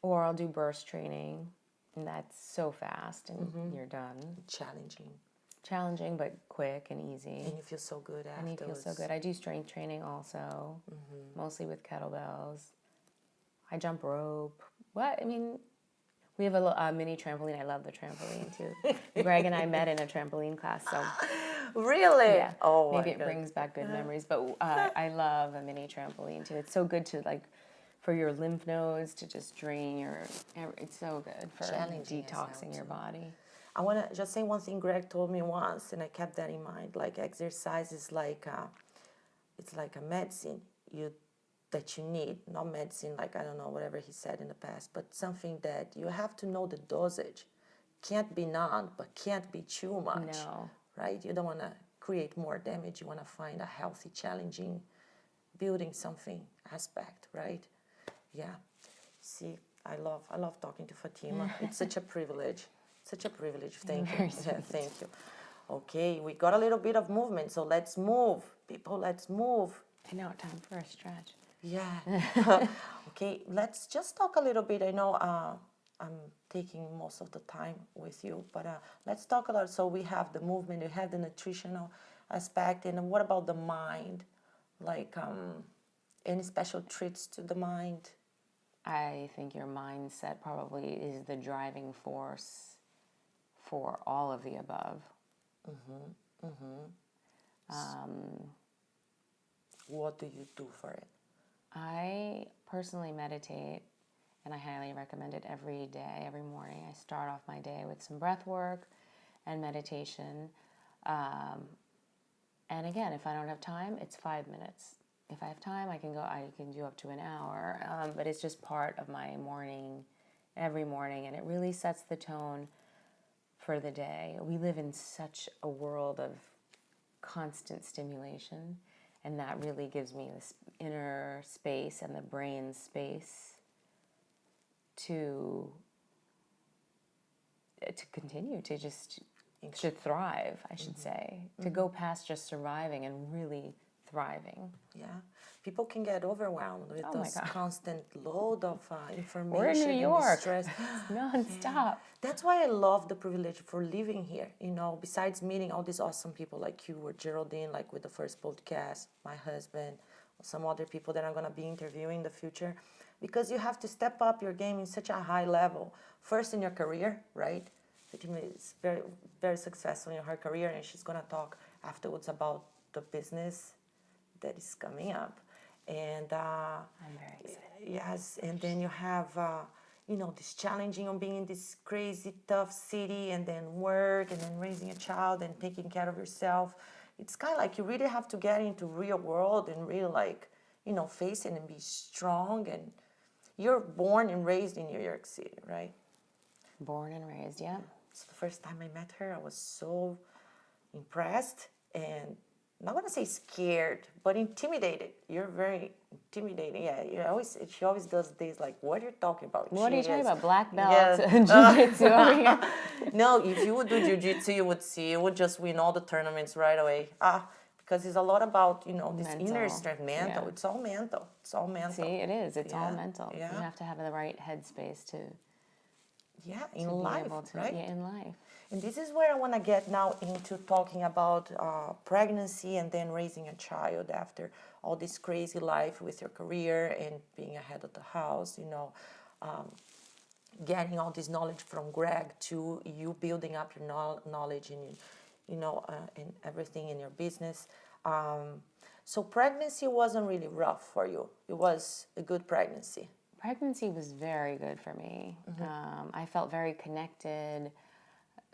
Or I'll do burst training, and that's so fast, and you're done. Challenging, but quick and easy. And you feel so good afterwards. And you feel so good. I do strength training also, mostly with kettlebells. I jump rope. We have a mini trampoline. I love the trampoline too. Greg and I met in a trampoline class, so really? yeah. Oh, maybe it brings back good memories. But I love a mini trampoline too. It's so good to for your lymph nodes to just drain it's so good for detoxing your body. I want to just say one thing Greg told me once, and I kept that in mind. Like, exercise is it's like a medicine that you need. Not medicine, like, I don't know, whatever he said in the past, but something that you have to know the dosage. Can't be none, but can't be too much. No. Right? You don't want to create more damage. You want to find a healthy, challenging, building something aspect, right? Yeah. See, I love talking to Fatima. It's such a privilege. Such a privilege. Thank you. Yeah, thank you. Okay, we got a little bit of movement, so let's move. People, let's move. I know, time for a stretch. Yeah. Okay, let's just talk a little bit. I know I'm taking most of the time with you, but let's talk a lot. So we have the movement, we have the nutritional aspect, and what about the mind? Like, any special treats to the mind? I think your mindset probably is the driving force for all of the above. What do you do for it? I personally meditate, and I highly recommend it every day, every morning. I start off my day with some breath work and meditation. And again, if I don't have time, it's 5 minutes. If I have time, I can do up to an hour. But it's just part of my morning, every morning, and it really sets the tone for the day. We live in such a world of constant stimulation, and that really gives me this inner space and the brain space to continue to thrive, I should say, to go past just surviving and really thriving. Yeah, people can get overwhelmed with this constant load of information. We're in New York. Stress. Nonstop. Yeah. That's why I love the privilege for living here. Besides meeting all these awesome people like you or Geraldine, like with the first podcast, my husband, some other people that I'm going to be interviewing in the future, because you have to step up your game in such a high level. First in your career, right? Fatima is very, very successful in her career, and she's going to talk afterwards about the business that is coming up. And I'm very excited. yes, and then you have, this challenging on being in this crazy, tough city, and then work, and then raising a child, and taking care of yourself. It's kind of like you really have to get into real world and really face it and be strong. And you're born and raised in New York City, right? Born and raised, yeah. So the first time I met her, I was so impressed and not gonna say scared, but intimidated. You're very intimidating. Yeah, she always does this like, what are you talking about? What are you talking is- about? Black belt Yeah. jiu-jitsu over here. No, if you would do jiu-jitsu, you would just win all the tournaments right away. Because it's a lot about, this inner Mental. strength, mental. Yeah. It's all mental. It's all mental. See, it is. It's all Yeah, mental. yeah. You have to have the right headspace to In be life, able to, right? yeah, in life. And this is where I want to get now into talking about pregnancy and then raising a child after all this crazy life with your career and being ahead of the house, getting all this knowledge from Greg to you building up your knowledge and, and everything in your business. So pregnancy wasn't really rough for you. It was a good pregnancy. Pregnancy was very good for me. I felt very connected.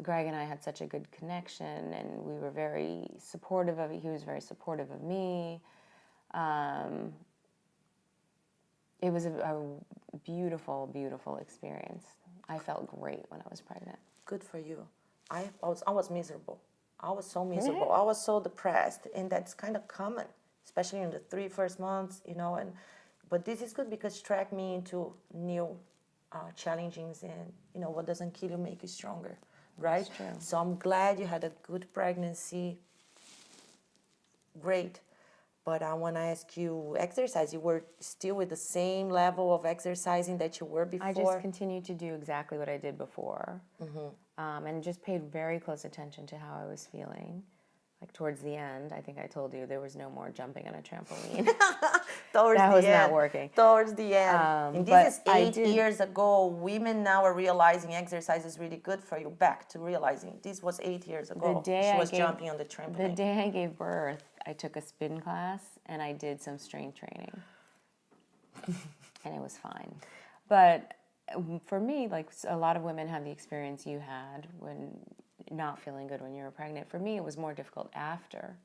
Greg and I had such a good connection, and we were very supportive of it. He was very supportive of me. It was a beautiful, beautiful experience. I felt great when I was pregnant. Good for you. I was miserable. I was so miserable. I was so depressed, and that's kind of common, especially in the 3 first months, but this is good because it tracked me into new challengings, and what doesn't kill you make you stronger, right? That's true. So I'm glad you had a good pregnancy. Great. But I want to ask you, exercise, you were still with the same level of exercising that you were before? I just continued to do exactly what I did before, and just paid very close attention to how I was feeling. Like towards the end, I think I told you there was no more jumping on a trampoline. That was not working. Towards the end. And but this is I 8 did- years ago. Women now are realizing exercise is really good for you. Back to realizing. This was 8 years ago. She was jumping on the trampoline. The day I gave birth, I took a spin class and I did some strength training. And it was fine. But for me, like a lot of women have the experience you had when not feeling good when you were pregnant. For me, it was more difficult after.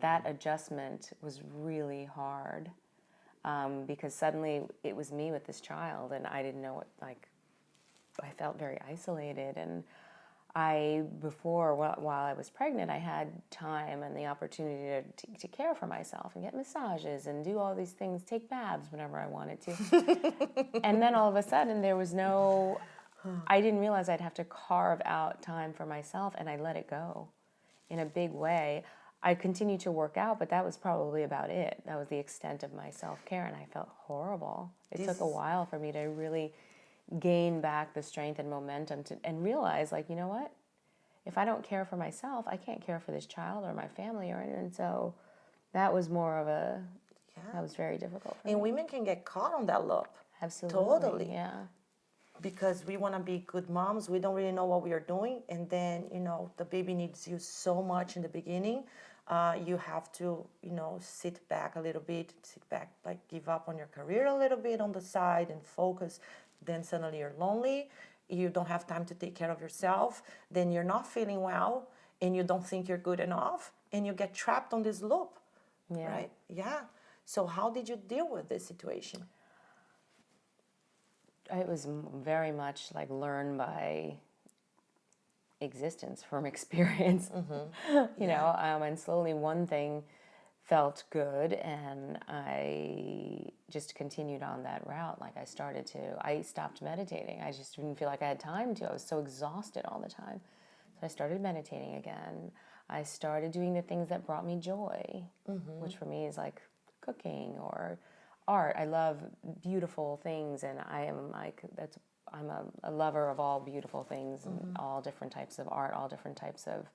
That adjustment was really hard because suddenly it was me with this child, and I didn't know what, I felt very isolated. And while I was pregnant, I had time and the opportunity to care for myself and get massages and do all these things, take baths whenever I wanted to. And then all of a sudden there was I didn't realize I'd have to carve out time for myself, and I let it go in a big way. I continued to work out, but that was probably about it. That was the extent of my self-care, and I felt horrible. It took a while for me to really gain back the strength and momentum and realize, you know what? If I don't care for myself, I can't care for this child or my family, and so that was that was very difficult for me. And women can get caught on that loop. Absolutely. Totally. Yeah. Because we want to be good moms. We don't really know what we are doing. And then, the baby needs you so much in the beginning. You have to, sit back a little bit, give up on your career a little bit on the side and focus. Then suddenly you're lonely. You don't have time to take care of yourself. Then you're not feeling well and you don't think you're good enough. And you get trapped on this loop, right? Yeah. So how did you deal with this situation? It was very much learn by existence from experience, and slowly one thing felt good, and I just continued on that route. I stopped meditating. I just didn't feel like I had time to. I was so exhausted all the time. So I started meditating again. I started doing the things that brought me joy, which for me is like cooking or art. I love beautiful things, and I'm a lover of all beautiful things and all different types of art, all different types of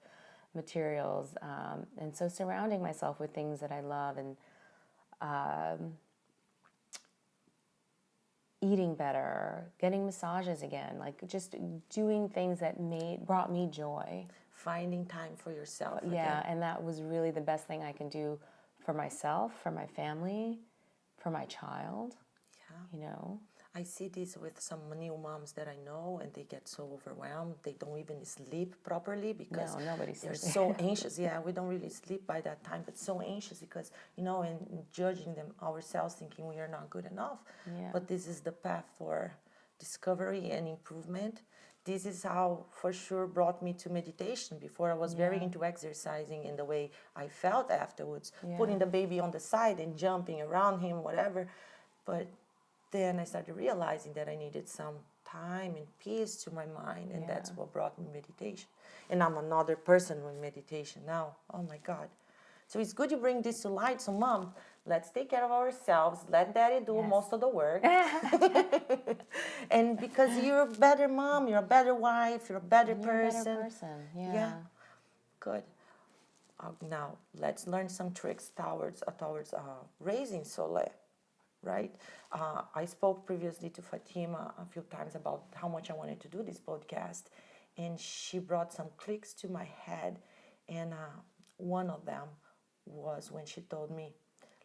materials, and so surrounding myself with things that I love, and eating better, getting massages again, like just doing things that brought me joy. Finding time for yourself Yeah, again. and that was really the best thing I can do for myself, for my family, for my child, Yeah. you know. I see this with some new moms that I know, and they get so overwhelmed. They don't even sleep properly because No, nobody's they're sleeping. so anxious. Yeah, we don't really sleep by that time, but so anxious because, and judging them ourselves, thinking we are not good enough. Yeah. But this is the path for discovery and improvement. This is how, for sure, brought me to meditation. Before I was very Yeah. into exercising in the way I felt afterwards, Yeah. putting the baby on the side and jumping around him, whatever. But then I started realizing that I needed some time and peace to my mind, and that's what brought me meditation. And I'm another person with meditation now. Oh my God. So it's good you bring this to light. So, Mom, let's take care of ourselves. Let Daddy do Yes. most of the work. And because you're a better mom, you're a better wife, you're a better And you're person. a better person. Yeah. Good. Now, let's learn some tricks towards raising Soleil, right? I spoke previously to Fatima a few times about how much I wanted to do this podcast, and she brought some clicks to my head, and one of them was when she told me,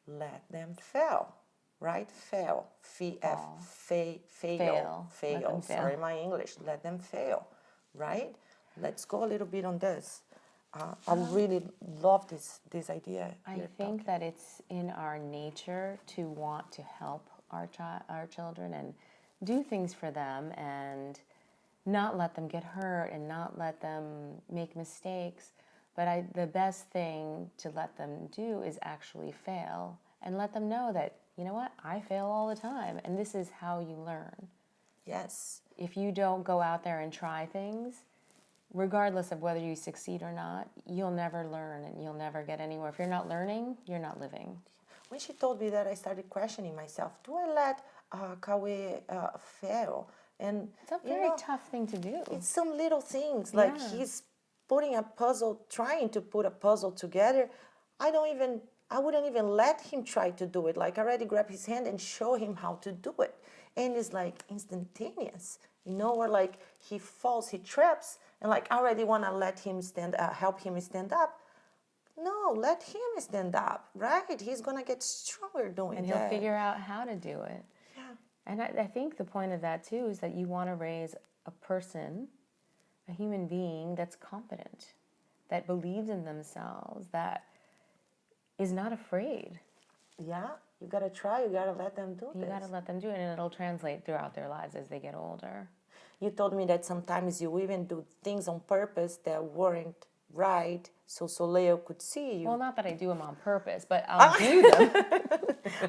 "Let them fail." Right? Fail. Fall. Fail. Fail. Let them fail. Sorry, my English. Let them fail. Right? Let's go a little bit on this. I really love this idea. I you're think talking. that it's in our nature to want to help our children and do things for them and not let them get hurt and not let them make mistakes. But the best thing to let them do is actually fail and let them know that, you know what, I fail all the time and this is how you learn. Yes. If you don't go out there and try things, regardless of whether you succeed or not, you'll never learn and you'll never get anywhere. If you're not learning, you're not living. When she told me that, I started questioning myself. Do I let Kawe fail? And It's a very tough thing to do. it's some little things like Yeah. he's putting a puzzle, trying to put a puzzle together. I wouldn't even let him try to do it. Like I already grab his hand and show him how to do it, and it's like instantaneous, or like he falls, he trips, and like I already want to let him help him stand up. No, let him stand up, right? He's gonna get stronger doing And that. he'll figure out how to do it. Yeah. And I think the point of that too is that you want to raise a person, a human being that's confident, that believes in themselves, that is not afraid. Yeah, you gotta try. You gotta let them do You this. got to let them do it, and it'll translate throughout their lives as they get older. You told me that sometimes you even do things on purpose that weren't right, so Soleil could see you. Well, not that I do them on purpose, but I'll do them.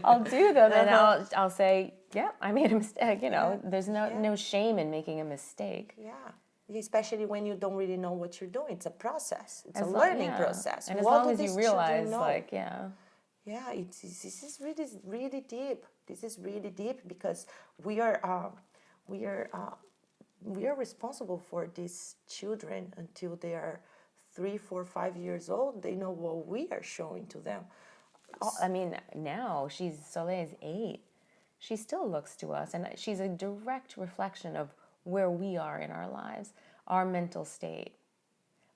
I'll do them, and I'll say, yeah, I made a mistake. There's no shame in making a mistake. Yeah, especially when you don't really know what you're doing. It's a process. It's a As learning yeah. process. And as What long do as you these realize, children know? like, yeah. Yeah, this is really really deep. This is really deep because we are responsible for these children until they are 3, 4, 5 years old. They know what we are showing to them. I mean, now Soleil's 8. She still looks to us, and she's a direct reflection of where we are in our lives, our mental state.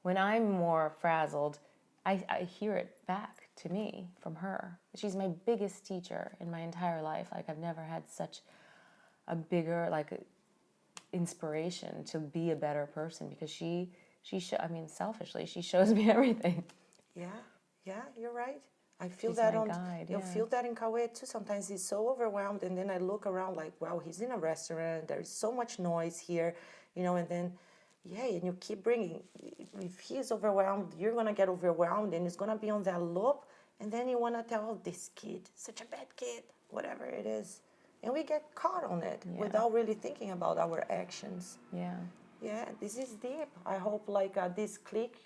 When I'm more frazzled, I hear it back to me from her. She's my biggest teacher in my entire life. Like, I've never had such a bigger, inspiration to be a better person because selfishly, she shows me everything. Yeah, you're right. I feel She's that my on. guide, You yeah. feel that in Kawe too. Sometimes he's so overwhelmed, and then I look around like, wow, he's in a restaurant. There's so much noise here, and then, and you keep bringing. If he's overwhelmed, you're gonna get overwhelmed, and it's gonna be on that loop, and then you wanna tell, oh, this kid, such a bad kid, whatever it is, and we get caught on it without really thinking about our actions. Yeah, this is deep. I hope this click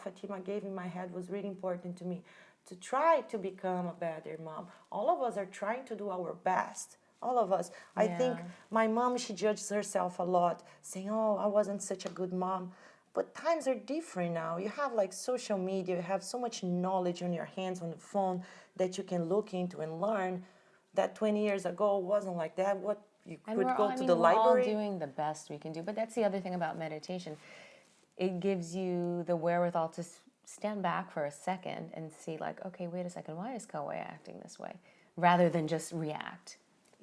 Fatima gave in my head was really important to me, to try to become a better mom. All of us are trying to do our best. All of us. I think my mom, she judges herself a lot, saying, oh, I wasn't such a good mom. But times are different now. You have like social media, you have so much knowledge on your hands on the phone that you can look into and learn that 20 years ago wasn't like that. What you And could we're go all, I to mean, the we're all library. doing the best we can do. But that's the other thing about meditation. It gives you the wherewithal to stand back for a second and see, like, okay, wait a second, why is Koei acting this way? Rather than just react.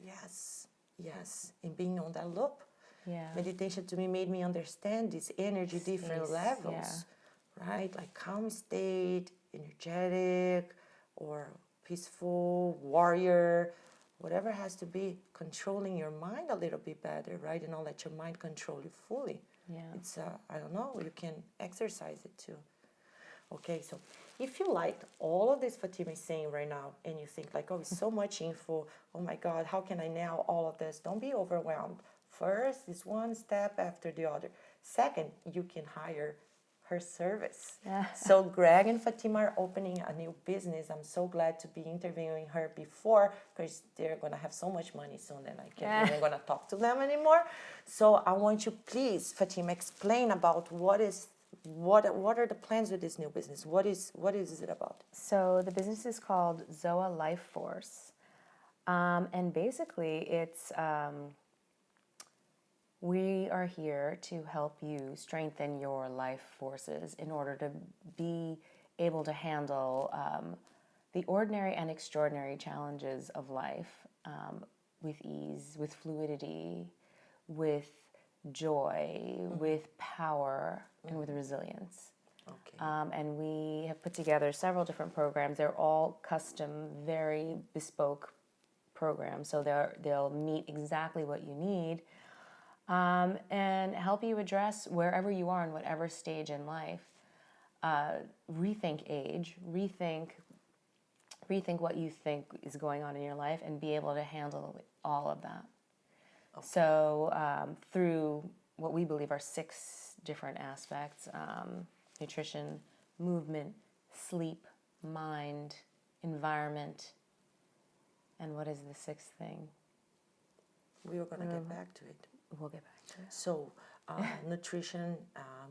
Yes, yes. And being on that loop. Yeah. Meditation to me made me understand this energy, different Space, levels, right? Like calm state, energetic, or peaceful, warrior, whatever has to be controlling your mind a little bit better, right? And not let your mind control you fully. Yeah. It's, I don't know, you can exercise it too. Okay, so if you liked all of this Fatima is saying right now and you think like, oh, it's so much info, oh my God, how can I nail all of this? Don't be overwhelmed. First is one step after the other. Second, you can hire her service. So Greg and Fatima are opening a new business. I'm so glad to be interviewing her before because they're going to have so much money soon that I can't even going to talk to them anymore. So I want you, please, Fatima, explain about what are the plans with this new business? What is it about? So the business is called Zoa Life Force. And basically, it's we are here to help you strengthen your life forces in order to be able to handle the ordinary and extraordinary challenges of life with ease, with fluidity, with joy, with power, and with resilience. Okay. And we have put together several different programs. They're all custom, very bespoke programs, so they'll meet exactly what you need. And help you address wherever you are in whatever stage in life. Rethink age, rethink what you think is going on in your life, and be able to handle all of that. Okay. So through what we believe are 6 different aspects: nutrition, movement, sleep, mind, environment, and what is the 6th thing? We are going to get back to it. We'll get back to it. So, nutrition,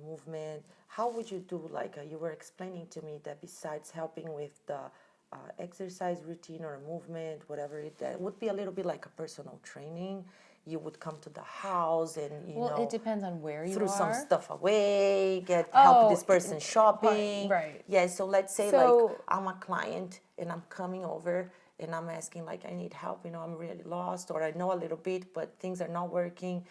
movement, how would you do, like you were explaining to me that besides helping with the exercise routine or movement, whatever that would be a little bit like a personal training. You would come to the house and, Well, it depends on where you throw are. some stuff away, help this person shopping. Right. Yeah, so let's say like I'm a client and I'm coming over and I'm asking like I need help, I'm really lost, or I know a little bit but things are not working.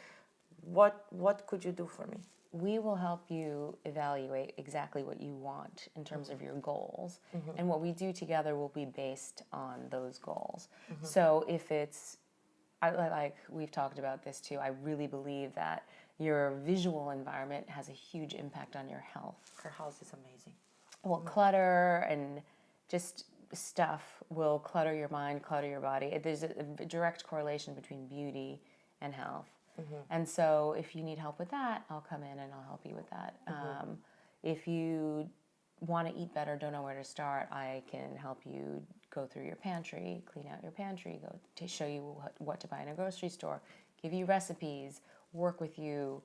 What could you do for me? We will help you evaluate exactly what you want in terms of your goals. And what we do together will be based on those goals. So if it's, like we've talked about this too, I really believe that your visual environment has a huge impact on your health. Her house is amazing. Well, clutter and just stuff will clutter your mind, clutter your body. There's a direct correlation between beauty and health. And so if you need help with that, I'll come in and I'll help you with that. If you want to eat better, don't know where to start, I can help you go through your pantry, clean out your pantry, go to show you what to buy in a grocery store, give you recipes, work with you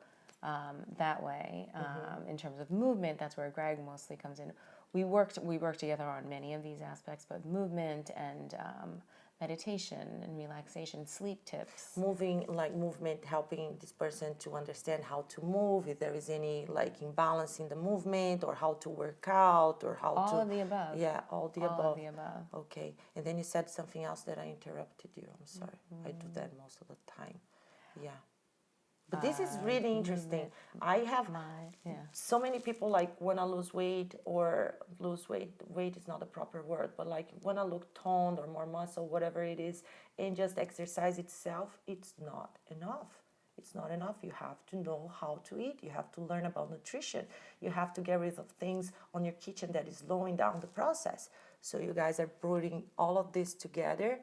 that way. In terms of movement, that's where Greg mostly comes in. We work together on many of these aspects, but movement and meditation and relaxation, sleep tips. Movement, helping this person to understand how to move, if there is any like imbalance in the movement, or how to work out, or how all of the above. Yeah, all the above. All of the above. Okay, and then you said something else that I interrupted you. I'm sorry. I do that most of the time. Yeah. But this is really interesting. I have so many people like want to lose weight, or lose weight. Weight is not a proper word, but like want to look toned or more muscle, whatever it is, and just exercise itself, it's not enough. It's not enough. You have to know how to eat. You have to learn about nutrition. You have to get rid of things on your kitchen that is slowing down the process. So you guys are putting all of this together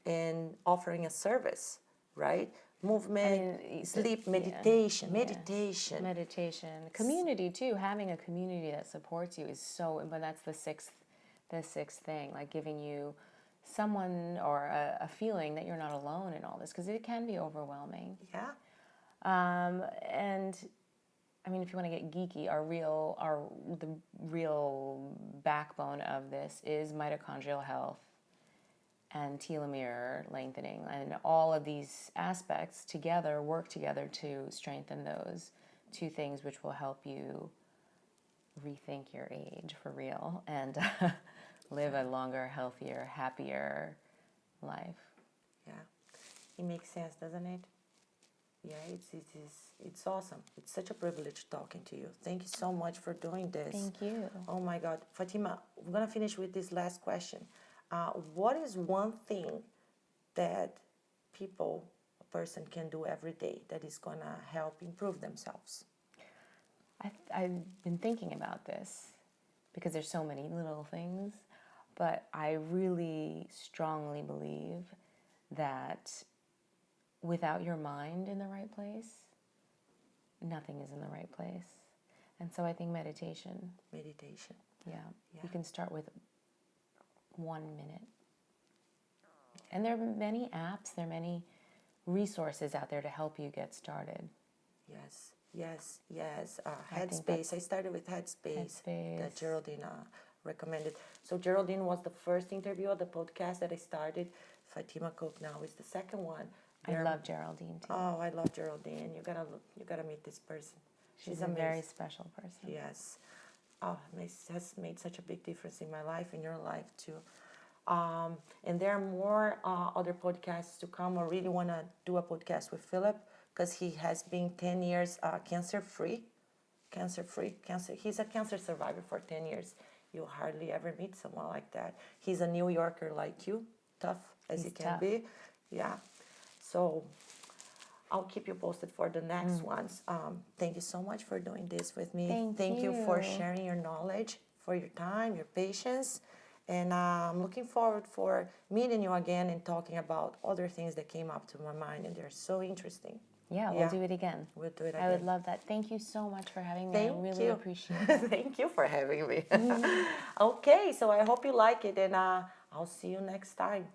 and offering a service, right? Movement, sleep, meditation. Community too. Having a community that supports you is so. But that's the sixth thing. Like giving you someone or a feeling that you're not alone in all this, because it can be overwhelming. Yeah. And I mean, if you want to get geeky, the real backbone of this is mitochondrial health and telomere lengthening, and all of these aspects together work together to strengthen those two things, which will help you rethink your age for real and live a longer, healthier, happier life. Yeah, it makes sense, doesn't it? Yeah, it's awesome. It's such a privilege talking to you. Thank you so much for doing this. Thank you. Oh my God, Fatima, we're gonna finish with this last question. What is one thing that a person can do every day that is gonna help improve themselves? I've been thinking about this because there's so many little things, but I really strongly believe that without your mind in the right place, nothing is in the right place. And so I think meditation. Meditation. Yeah. Yeah. You can start with 1 minute. And there are many apps, there are many resources out there to help you get started. Yes, yes, yes. I think Headspace. I started with Headspace. Headspace. That Geraldine recommended. So Geraldine was the first interview of the podcast that I started. Fatima Cook now is the second one. I love Geraldine too. Oh, I love Geraldine. You gotta meet this person. She's a amazing. very special person. Yes. Oh, has made such a big difference in my life, in your life too. And there are more other podcasts to come. I really want to do a podcast with Philip because he has been 10 years cancer-free. He's a cancer survivor for 10 years. You hardly ever meet someone like that. He's a New Yorker like you, tough as he can be. Yeah. So I'll keep you posted for the next ones. Thank you so much for doing this with me. Thank you for sharing your knowledge, for your time, your patience. And I'm looking forward for meeting you again and talking about other things that came up to my mind, and they're so interesting. Yeah, we'll do it again. We'll do it again. I would love that. Thank you so much for having me. Thank I really you. appreciate it. Thank you for having me. Okay, so I hope you like it, and I'll see you next time.